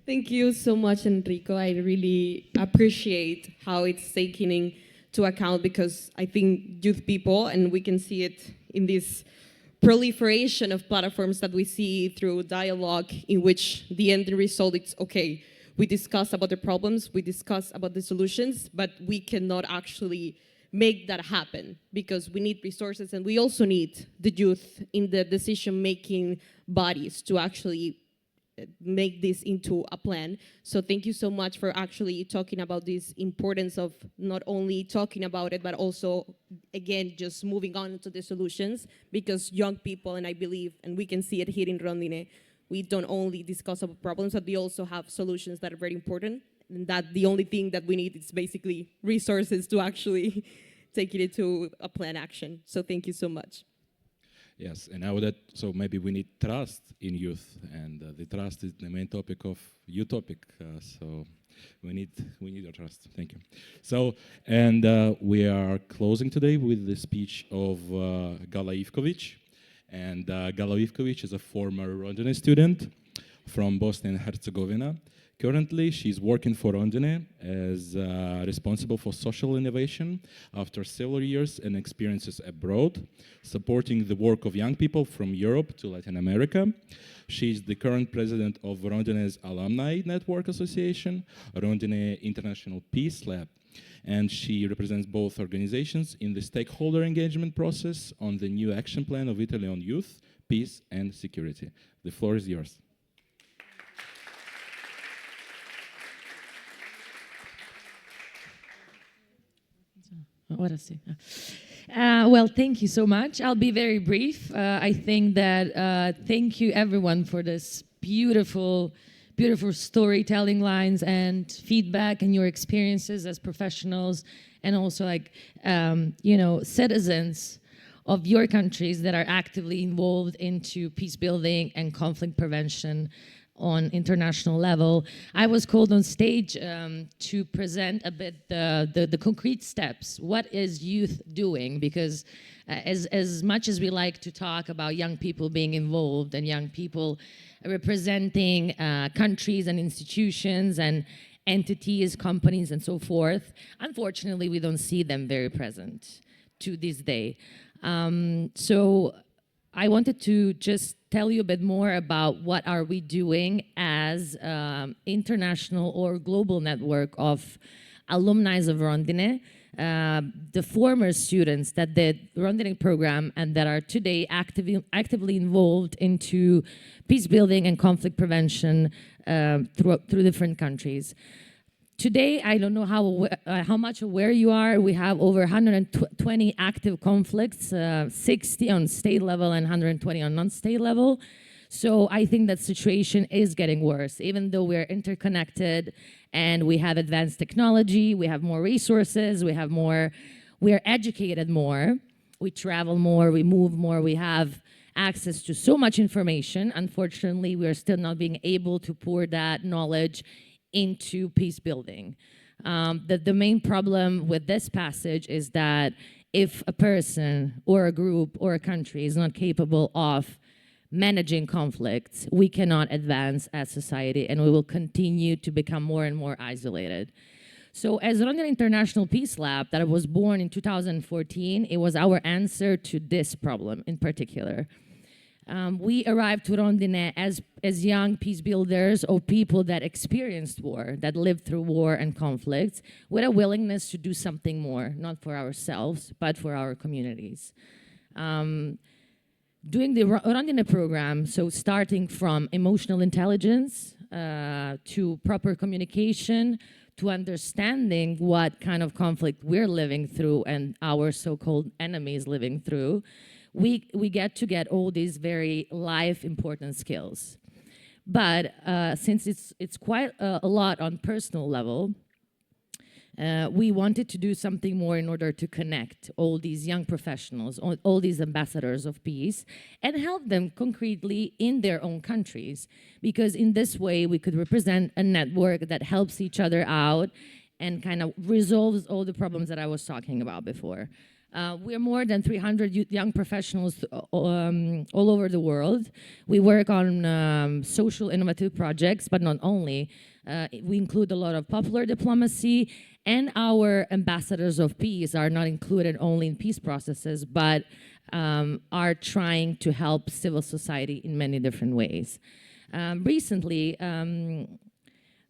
Thank you so much, Enrico. I really appreciate how it's taken into account, because I think youth people, and we can see it in this proliferation of platforms that we see through dialogue, in which the end result is, okay, we discuss about the problems, we discuss about the solutions, but we cannot actually make that happen because we need resources, and we also need the youth in the decision-making bodies to actually make this into a plan. So thank you so much for actually talking about this importance of not only talking about it, but also, again, just moving on to the solutions, because young people, and I believe, and we can see it here in Rondine, we don't only discuss about problems, but we also have solutions that are very important, and that the only thing that we need is basically resources to actually take it into a plan action. So thank you so much. Yes, and now that, so maybe we need trust in youth, and the trust is the main topic of your topic. So we need your trust. Thank you. So, and we are closing today with the speech of Gala Ivkovic, and Gala Ivkovic is a former Rondine student from Bosnia and Herzegovina, Currently, she's working for Rondine as responsible for social innovation after several years and experiences abroad, supporting the work of young people from Europe to Latin America. She's the current president of Rondine's Alumni Network Association, Rondine International Peace Lab, and she represents both organizations in the stakeholder engagement process on the new action plan of Italy on youth, peace, and security. The floor is yours. Ora sì. Well, thank you so much. I'll be very brief. I think that thank you everyone for this beautiful storytelling lines and feedback and your experiences as professionals and also like, citizens of your countries that are actively involved into peace building and conflict prevention on international level. I was called on stage to present a bit the concrete steps. What is youth doing? Because as much as we like to talk about young people being involved and young people representing countries and institutions and entities, companies, and so forth, unfortunately, we don't see them very present to this day. So I wanted to just tell you a bit more about what are we doing as international or global network of alumni of Rondine, the former students that did Rondine program and that are today actively involved into peace building and conflict prevention through different countries. Today, I don't know how much aware you are. We have over 120 active conflicts, 60 on state level and 120 on non-state level. So I think that situation is getting worse, even though we're interconnected and we have advanced technology, we have more resources, we are educated more, we travel more, we move more, we have access to so much information. Unfortunately, we are still not being able to pour that knowledge into peace building. The main problem with this passage is that if a person or a group or a country is not capable of managing conflicts, we cannot advance as society and we will continue to become more and more isolated. So as Rondine International Peace Lab that was born in 2014, it was our answer to this problem in particular. We arrived to Rondine as young peace builders or people that experienced war, that lived through war and conflicts, with a willingness to do something more, not for ourselves, but for our communities. Doing the Rondine program, so starting from emotional intelligence to proper communication, to understanding what kind of conflict we're living through and our so-called enemies living through, we get all these very life important skills. But since it's quite a lot on personal level, we wanted to do something more in order to connect all these young professionals, all these ambassadors of peace, and help them concretely in their own countries. Because in this way, we could represent a network that helps each other out and kind of resolves all the problems that I was talking about before. We're more than 300 young professionals all over the world. We work on social innovative projects, but not only. We include a lot of popular diplomacy, and our ambassadors of peace are not included only in peace processes, but are trying to help civil society in many different ways. Recently,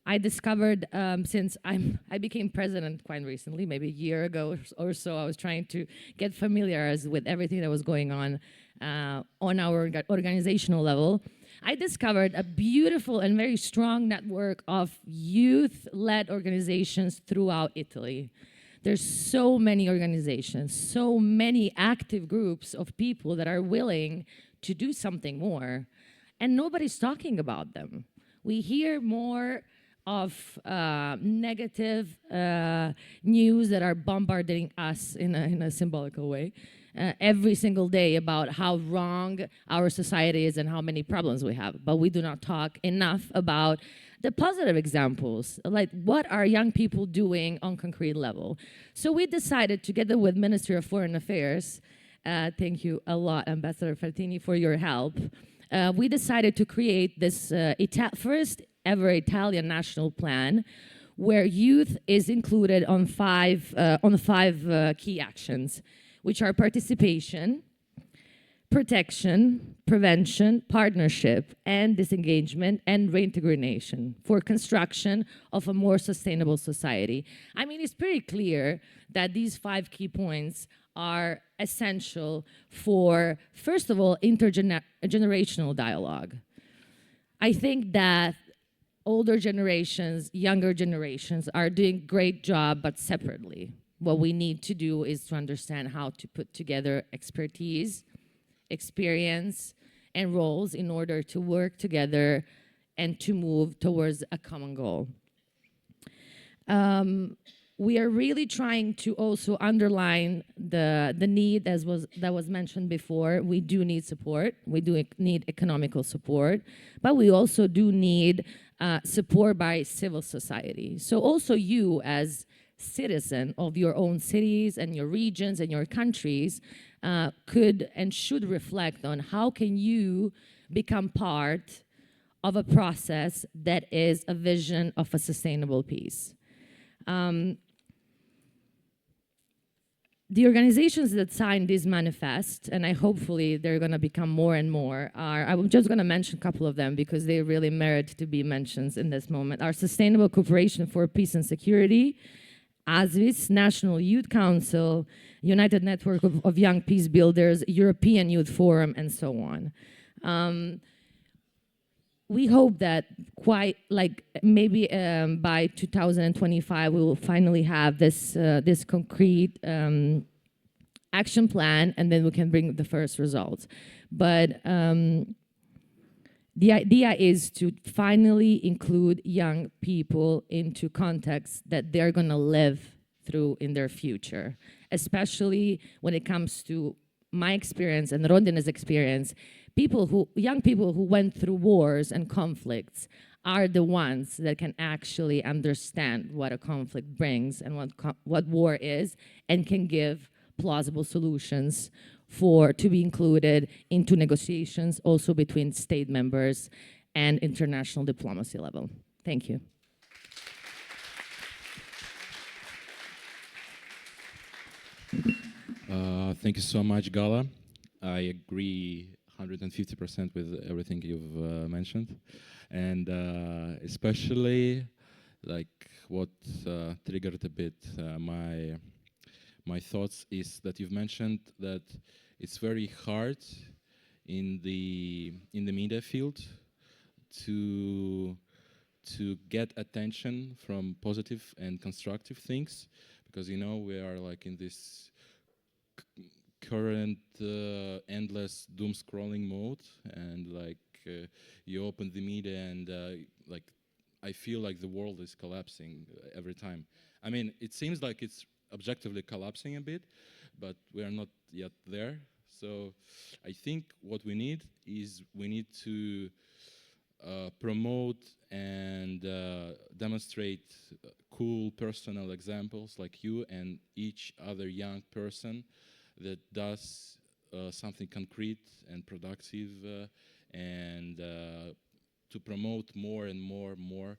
I discovered, since I became president quite recently, maybe a year ago or so, I was trying to get familiar with everything that was going on our organizational level. I discovered a beautiful and very strong network of youth-led organizations throughout Italy. There's so many organizations, so many active groups of people that are willing to do something more, and nobody's talking about them. We hear more of negative news that are bombarding us in a symbolical way every single day about how wrong our society is and how many problems we have. But we do not talk enough about the positive examples, like what are young people doing on concrete level. So we decided, together with Ministry of Foreign Affairs, thank you a lot, Ambassador Fratini, for your help, we decided to create this first ever Italian national plan, where youth is included on five key actions, which are participation, protection, prevention, partnership, and disengagement and reintegration for construction of a more sustainable society. I mean, it's pretty clear that these 5 key points are essential for, first of all, intergenerational dialogue. I think that older generations, younger generations are doing a great job, but separately. What we need to do is to understand how to put together expertise, experience, and roles in order to work together and to move towards a common goal. We are really trying to also underline the need that was mentioned before. We do need support. We do need economical support, but we also do need support by civil society. So also you as citizen of your own cities and your regions and your countries could and should reflect on how can you become part of a process that is a vision of a sustainable peace. The organizations that signed this manifest, and hopefully they're going to become more and more, I'm just going to mention a couple of them because they really merit to be mentioned in this moment, are Sustainable Cooperation for Peace and Security, ASVIS, National Youth Council, United Network of Young Peace Builders, European Youth Forum, and so on. We hope that maybe by 2025 we will finally have this concrete action plan, and then we can bring the first results. But the idea is to finally include young people into contexts that they're going to live through in their future, especially when it comes to my experience and Rondine's experience. Young people who went through wars and conflicts are the ones that can actually understand what a conflict brings and what war is, and can give plausible solutions to be included into negotiations also between state members and international diplomacy level. Thank you. Thank you so much, Gala. I agree 150% with everything you've mentioned, and especially like what triggered a bit my thoughts is that you've mentioned that it's very hard in the media field to get attention from positive and constructive things, because we are like in this current endless doom scrolling mode, and you open the media and I feel like the world is collapsing every time. I mean, it seems like it's objectively collapsing a bit, but we are not yet there. So I think what we need is to promote and demonstrate cool personal examples like you and each other young person that does something concrete and productive, and to promote more and more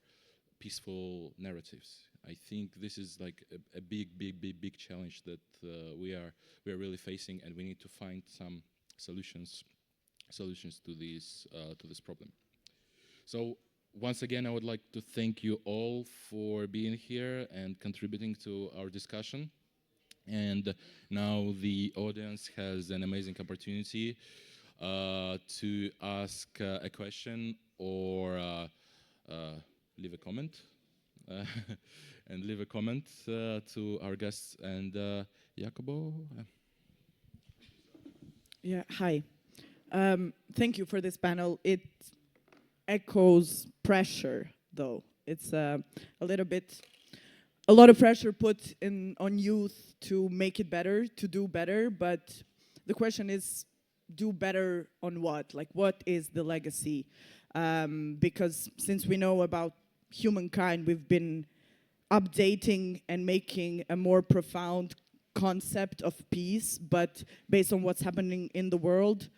peaceful narratives. I think this is like a big challenge that we are really facing, and we need to find some solutions to this problem. So once again, I would like to thank you all for being here and contributing to our discussion. And now the audience has an amazing opportunity to ask a question or leave a comment. And leave a comment to our guests. And Jacobo? Yeah, hi. Thank you for this panel. It echoes pressure, though. It's a lot of pressure put on youth to make it better, to do better, but the question is, do better on what? Like, what is the legacy? Because since we know about humankind, we've been updating and making a more profound concept of peace, but based on what's happening in the world,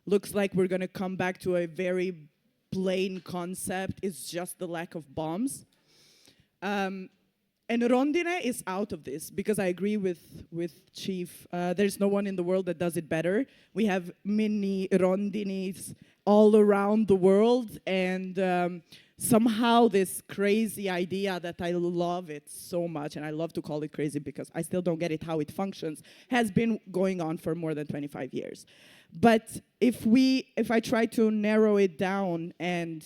looks like we're going to come back to a very plain concept. It's just the lack of bombs. And Rondine is out of this, because I agree with Chief. There's no one in the world that does it better. We have mini rondines all around the world, and somehow this crazy idea that I love it so much, and I love to call it crazy because I still don't get it how it functions, has been going on for more than 25 years. But if I try to narrow it down and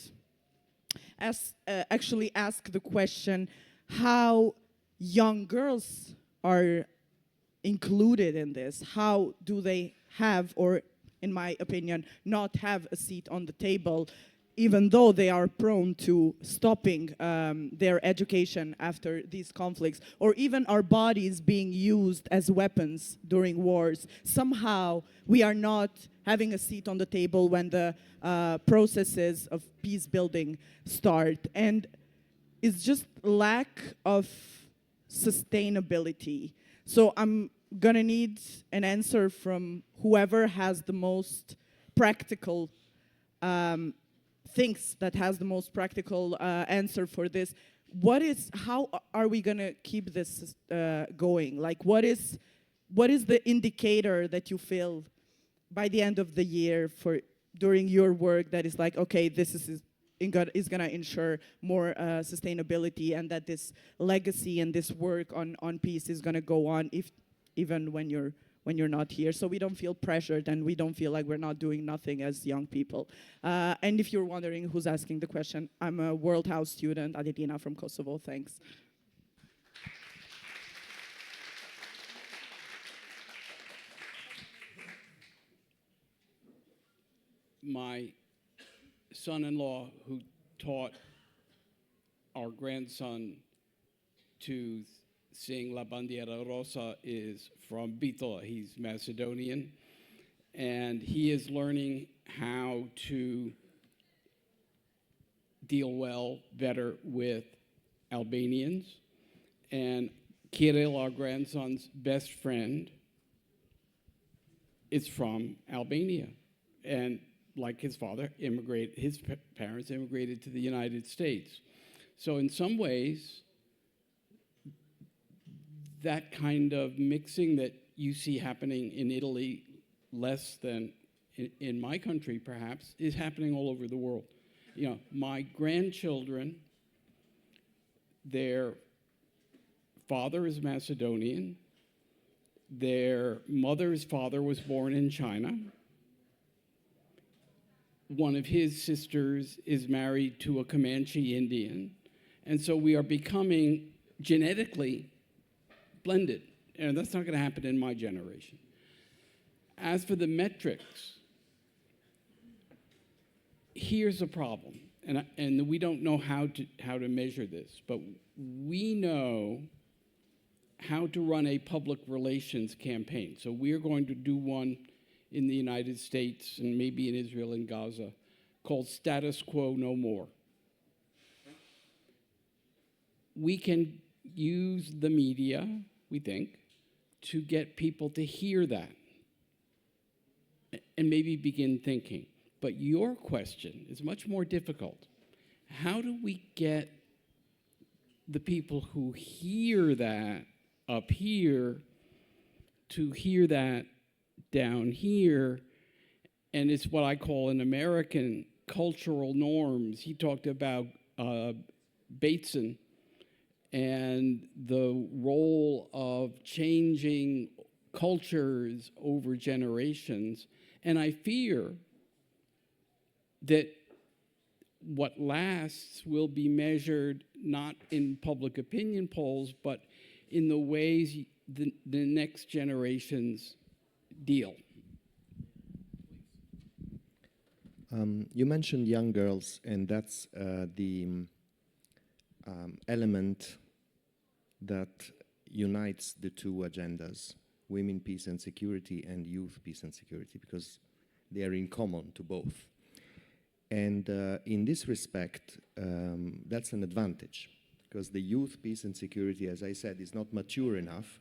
actually ask the question, how young girls are included in this, how do they have, or in my opinion, not have a seat on the table, even though they are prone to stopping their education after these conflicts, or even our bodies being used as weapons during wars. Somehow we are not having a seat on the table when the processes of peace building start. And it's just lack of sustainability. So I'm gonna need an answer from whoever has the most practical thinks that has the most practical answer for this. How are we gonna keep this going? Like, what is the indicator that you feel by the end of the year during your work that is like, okay, this is going to ensure more sustainability, and that this legacy and this work on peace is going to go on even when you're not here, so we don't feel pressured and we don't feel like we're not doing nothing as young people. And if you're wondering who's asking the question, I'm a World House student, Adelina from Kosovo. Thanks. My son-in-law, who taught our grandson to sing La Bandiera Rosa, is from Bitola. He's Macedonian, and he is learning how to deal better with Albanians. And Kirill, our grandson's best friend, is from Albania, and like his father, his parents immigrated to the United States. So in some ways, that kind of mixing that you see happening in Italy less than in my country, perhaps, is happening all over the world. You know, my grandchildren, their father is Macedonian, their mother's father was born in China. One of his sisters is married to a Comanche Indian. And so we are becoming genetically blended. And that's not going to happen in my generation. As for the metrics, here's a problem. And we don't know how to measure this, but we know how to run a public relations campaign. So we're going to do one in the United States and maybe in Israel and Gaza called Status Quo No More. We can use the media, we think, to get people to hear that and maybe begin thinking. But your question is much more difficult. How do we get the people who hear that up here to hear that down here? And it's what I call an American cultural norms. He talked about Bateson and the role of changing cultures over generations. And I fear that what lasts will be measured not in public opinion polls, but in the ways the next generations deal. You mentioned young girls, and that's the element that unites the two agendas, women, peace and security, and youth, peace and security, because they are in common to both. And in this respect, that's an advantage, because the youth, peace and security, as I said, is not mature enough.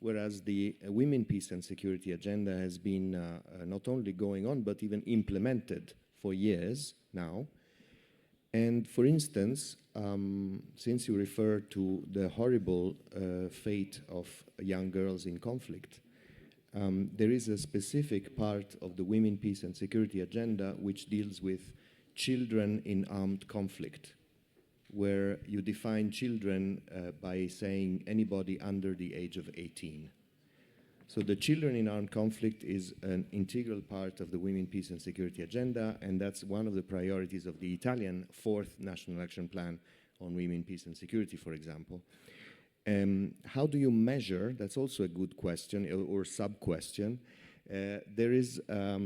whereas the Women, Peace and Security agenda has been not only going on, but even implemented for years now. And for instance, since you refer to the horrible fate of young girls in conflict, there is a specific part of the Women, Peace and Security agenda which deals with children in armed conflict, where you define children by saying anybody under the age of 18. So the children in armed conflict is an integral part of the Women, Peace and Security agenda, and that's one of the priorities of the Italian 4th National Action Plan on Women, Peace and Security, for example. How do you measure? That's also a good question or sub-question. There is, at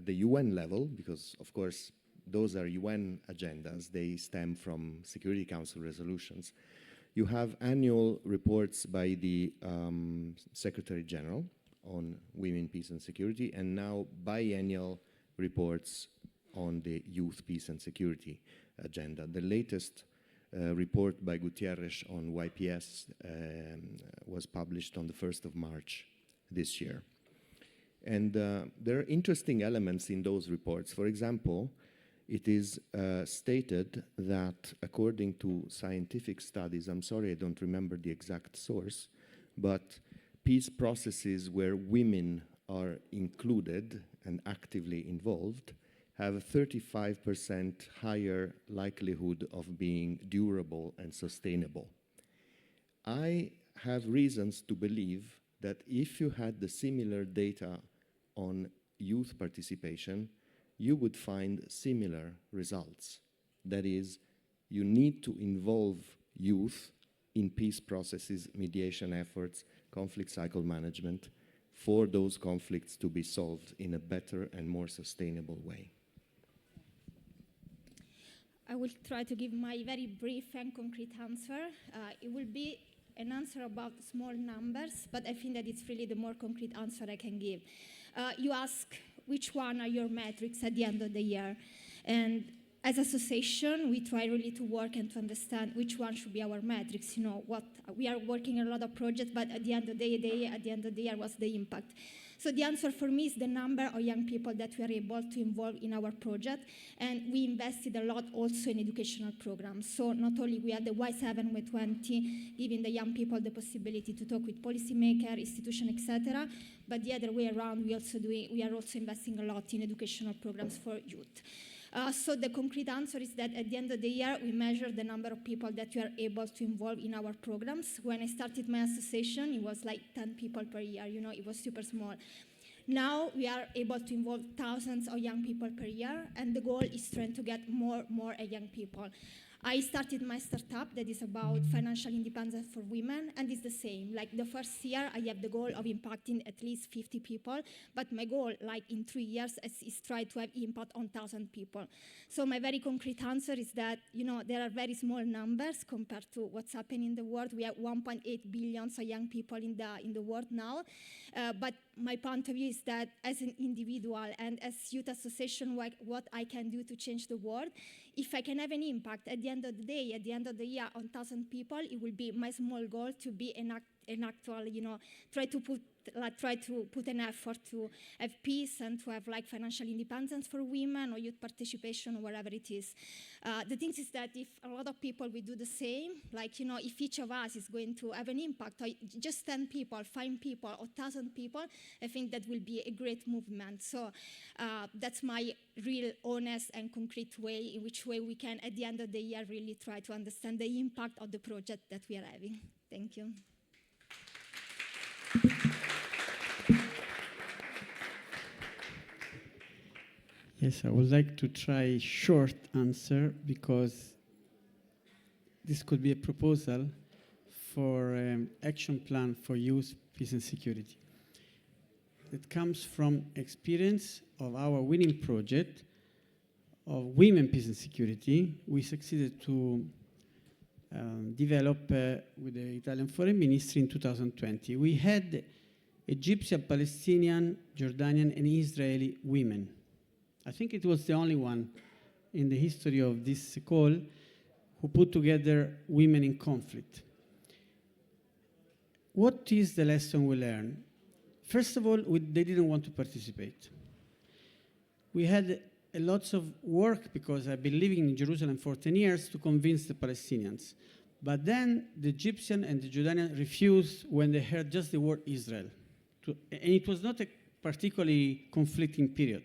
the UN level, because of course those are UN agendas, they stem from Security Council resolutions, you have annual reports by the Secretary General on Women, Peace and Security, and now biennial reports on the Youth, Peace and Security agenda. The latest report by Gutierrez on YPS was published on the 1st of March this year. And there are interesting elements in those reports. For example, it is stated that according to scientific studies, I'm sorry I don't remember the exact source, but peace processes where women are included and actively involved have a 35% higher likelihood of being durable and sustainable. I have reasons to believe that if you had the similar data on youth participation, you would find similar results. That is, you need to involve youth in peace processes, mediation efforts, conflict cycle management, for those conflicts to be solved in a better and more sustainable way. I will try to give my very brief and concrete answer. It will be an answer about small numbers, but I think that it's really the more concrete answer I can give. You ask, which one are your metrics at the end of the year? And as an association, we try really to work and to understand which one should be our metrics. You know, what we are working on a lot of projects, but at the end of the day, at the end of the year, what's the impact? So the answer for me is the number of young people that we are able to involve in our project, and we invested a lot also in educational programs. So not only we had the Y7, Y20, giving the young people the possibility to talk with policymakers, institutions, etc., but the other way around, we are also investing a lot in educational programs for youth. So the concrete answer is that at the end of the year, we measure the number of people that we are able to involve in our programs. When I started my association, it was like 10 people per year. You know, it was super small. Now we are able to involve thousands of young people per year, and the goal is trying to get more young people. I started my startup that is about financial independence for women, and it's the same. Like the first year, I have the goal of impacting at least 50 people, but my goal, like in 3 years, is try to have impact on 1,000 people. So my very concrete answer is that, you know, there are very small numbers compared to what's happening in the world. We have 1.8 billion young people in the world now, but my point of view is that as an individual and as youth association, what I can do to change the world, if I can have an impact at the end of the day, at the end of the year on 1,000 people, it will be my small goal to be an actual, you know, try to put an effort to have peace and to have like financial independence for women or youth participation or whatever it is. The thing is that if a lot of people will do the same, like, you know, if each of us is going to have an impact, or just 10 people, 5 people, or 1,000 people, I think that will be a great movement. So that's my real honest and concrete way in which way we can, at the end of the year, really try to understand the impact of the project that we are having. Thank you. Yes, I would like to try a short answer because this could be a proposal for an action plan for youth, peace and security. It comes from experience of our winning project of women, peace and security. We succeeded to develop with the Italian Foreign Ministry in 2020. We had Egyptian, Palestinian, Jordanian, and Israeli women. I think it was the only one in the history of this call who put together women in conflict. what is the lesson we learned? First of all, they didn't want to participate. We had a lots of work, because I've been living in Jerusalem for 10 years, to convince the Palestinians. But then the Egyptian and the Jordanian refused when they heard just the word Israel. And it was not a particularly conflicting period.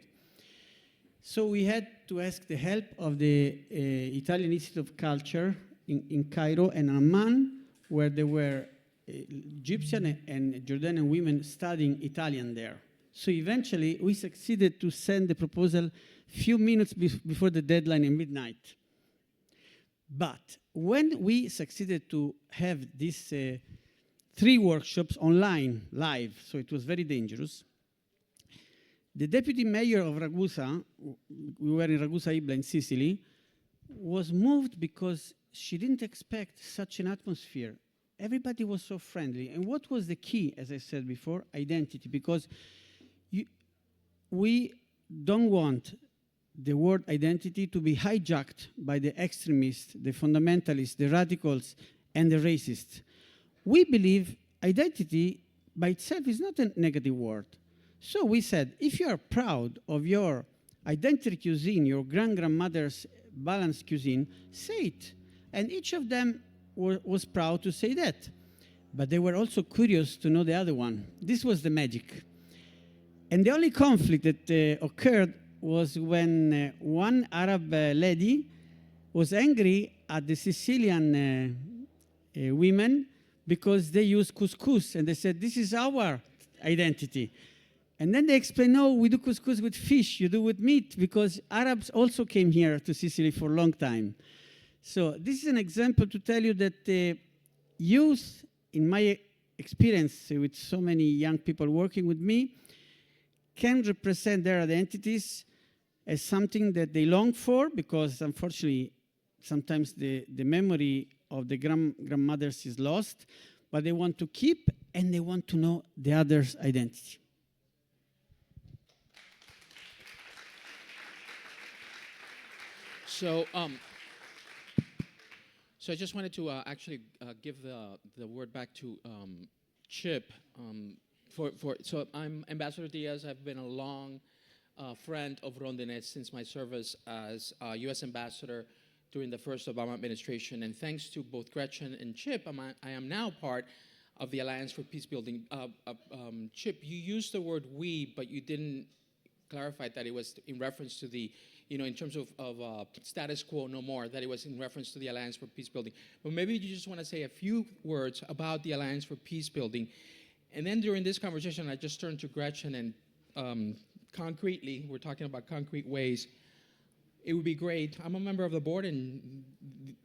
So we had to ask the help of the Italian Institute of Culture in Cairo and Amman, where there were Egyptian and Jordanian women studying Italian there. So eventually, we succeeded to send the proposal few minutes before the deadline at midnight. But when we succeeded to have these 3 workshops online, live, so it was very dangerous, the deputy mayor of Ragusa, we were in Ragusa Ibla in Sicily, was moved because she didn't expect such an atmosphere. Everybody was so friendly. And what was the key, as I said before? Identity, because we don't want the word identity to be hijacked by the extremists, the fundamentalists, the radicals, and the racists. We believe identity by itself is not a negative word. So we said, if you are proud of your identity cuisine, your grandmother's balanced cuisine, say it. And each of them was proud to say that. But they were also curious to know the other one. This was the magic. And the only conflict that occurred was when one Arab lady was angry at the Sicilian women because they used couscous, and they said, this is our identity. And then they explained, no, we do couscous with fish, you do with meat, because Arabs also came here to Sicily for a long time. So this is an example to tell you that youth, in my experience with so many young people working with me, can represent their identities as something that they long for, because unfortunately, sometimes the memory of the grandmothers is lost, but they want to keep and they want to know the other's identity. So, so I just wanted to actually give the word back to Chip. So I'm Ambassador Diaz. I've been a long friend of Rondine since my service as U.S. Ambassador during the first Obama administration. And thanks to both Gretchen and Chip, I am now part of the Alliance for Peacebuilding. Chip, you used the word we, but you didn't clarify that it was in reference to the, in terms of status quo no more, that it was in reference to the Alliance for Peacebuilding. But maybe you just want to say a few words about the Alliance for Peacebuilding. And then during this conversation, I just turned to Gretchen and concretely, we're talking about concrete ways. It would be great. I'm a member of the board, and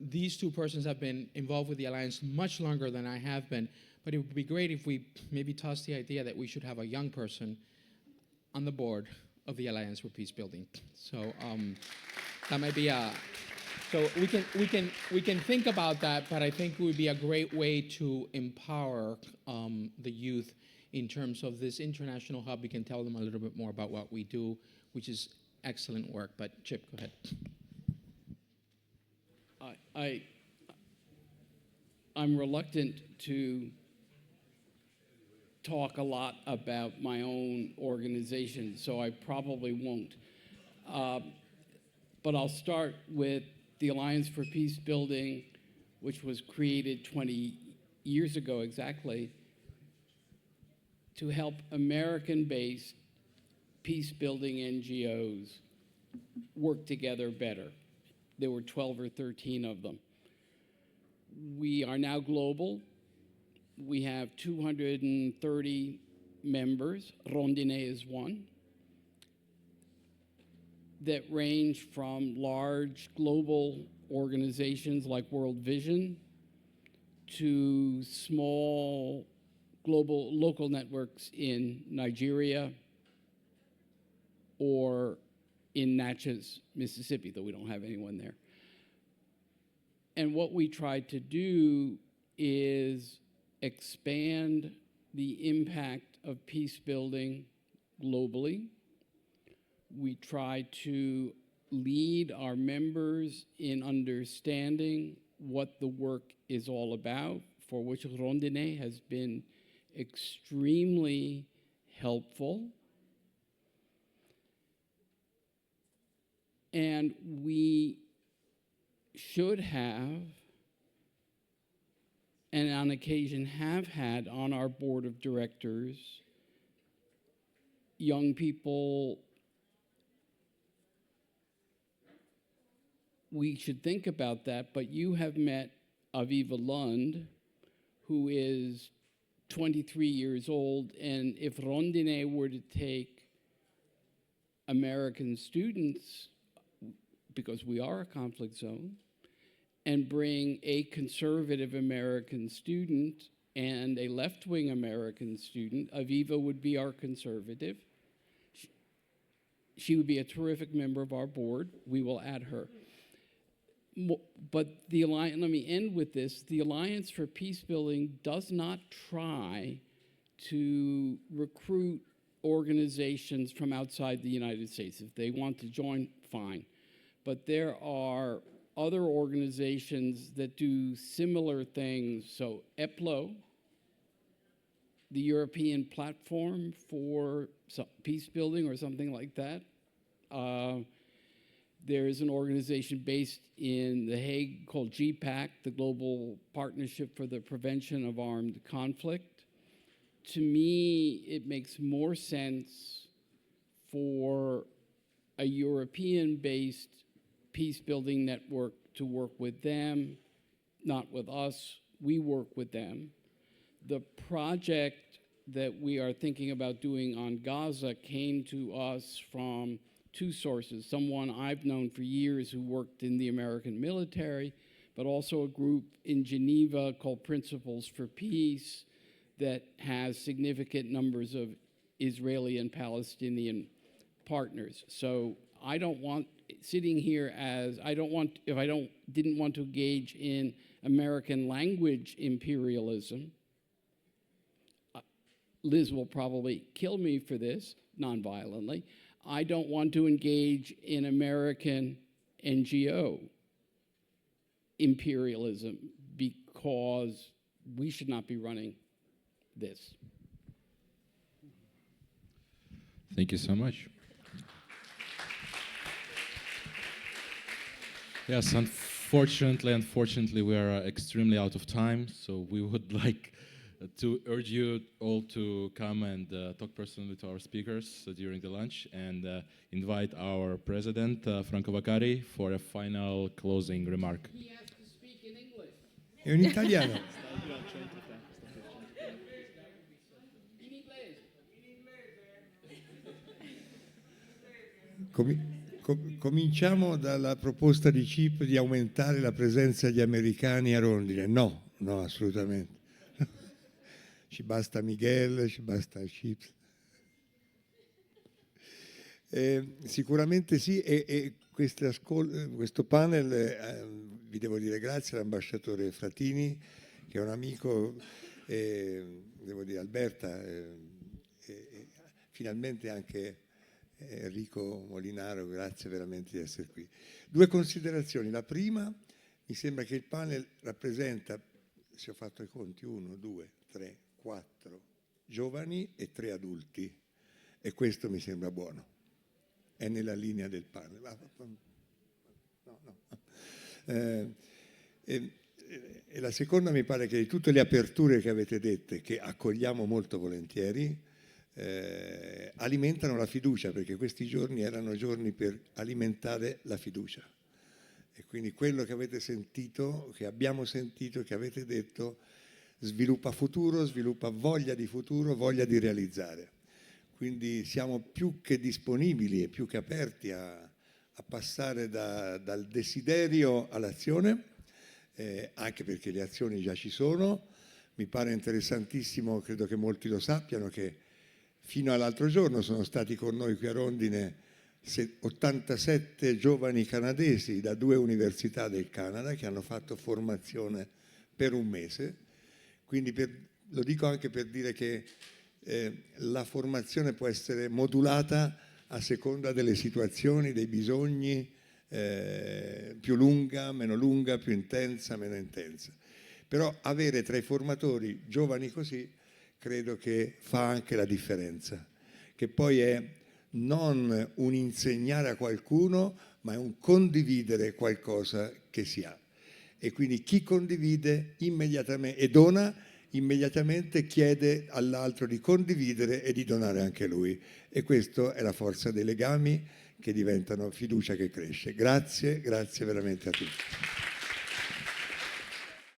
these 2 persons have been involved with the Alliance much longer than I have been. But it would be great if we maybe toss the idea that we should have a young person on the board of the Alliance for Peacebuilding. So that might be so we can think about that, but I think it would be a great way to empower the youth in terms of this international hub. We can tell them a little bit more about what we do, which is excellent work. But Chip, go ahead. I'm reluctant to talk a lot about my own organization, so I probably won't. But I'll start with the Alliance for Peacebuilding, which was created 20 years ago exactly, to help American-based peace-building NGOs work together better. There were 12 or 13 of them. We are now global. We have 230 members. Rondine is one. That range from large global organizations like World Vision to small global local networks in Nigeria or in Natchez, Mississippi, though we don't have anyone there. And what we tried to do is expand the impact of peace building globally. We try to lead our members in understanding what the work is all about, for which Rondine has been extremely helpful. And we should have, and on occasion have had on our board of directors, young people. We should think about that, but you have met Aviva Lund, who is 23 years old, and if Rondine were to take American students, because we are a conflict zone, and bring a conservative American student and a left-wing American student, Aviva would be our conservative. She would be a terrific member of our board. We will add her. But the Alliance, let me end with this, the Alliance for Peacebuilding does not try to recruit organizations from outside the United States. If they want to join, fine. But there are other organizations that do similar things. So EPLO, the European Platform for Peacebuilding or something like that. There is an organization based in The Hague called GPAC, the Global Partnership for the Prevention of Armed Conflict. To me, it makes more sense for a European-based peace-building network to work with them, not with us. We work with them. The project that we are thinking about doing on Gaza came to us from two sources. Someone I've known for years who worked in the American military, but also a group in Geneva called Principles for Peace that has significant numbers of Israeli and Palestinian partners. So I don't want, sitting here as, I don't want, if I didn't want to engage in American language imperialism, Liz will probably kill me for this, nonviolently. I don't want to engage in American NGO imperialism because we should not be running this. Thank you so much. Yes, unfortunately, we are extremely out of time, so we would like to urge you all to come and talk personally to our speakers during the lunch and invite our president, Franco Vaccari, for a final closing remark. He has to speak in English. È un italiano. Cominciamo dalla proposta di CIP di aumentare la presenza degli americani a Rondine. No, assolutamente. Ci basta Miguel, ci basta CIP. Sicuramente sì, e questo panel, vi devo dire grazie all'ambasciatore Fratini, che è un amico, devo dire Alberta, finalmente anche Enrico Molinaro, grazie veramente di essere qui. Due considerazioni. La prima, mi sembra che il panel rappresenta, se ho fatto i conti, 1, 2, 3, 4 giovani e 3 adulti, e questo mi sembra buono. È nella linea del panel. E la seconda, mi pare che di tutte le aperture che avete dette, che accogliamo molto volentieri, alimentano la fiducia, perché questi giorni erano giorni per alimentare la fiducia. E quindi quello che avete sentito, che abbiamo sentito, che avete detto, sviluppa futuro, sviluppa voglia di futuro, voglia di realizzare. Quindi siamo più che disponibili e più che aperti a passare dal desiderio all'azione, anche perché le azioni già ci sono. Mi pare interessantissimo, credo che molti lo sappiano, che fino all'altro giorno sono stati con noi qui a Rondine 87 giovani canadesi da 2 università del Canada che hanno fatto formazione per un mese. Quindi lo dico anche per dire che la formazione può essere modulata a seconda delle situazioni, dei bisogni, più lunga, più intensa, meno intensa. Però avere tra i formatori giovani così credo che fa anche la differenza, che poi è non un insegnare a qualcuno, ma è un condividere qualcosa che si ha. E quindi chi condivide immediatamente e dona, immediatamente chiede all'altro di condividere e di donare anche lui. E questa è la forza dei legami che diventano fiducia che cresce. Grazie, grazie veramente a tutti.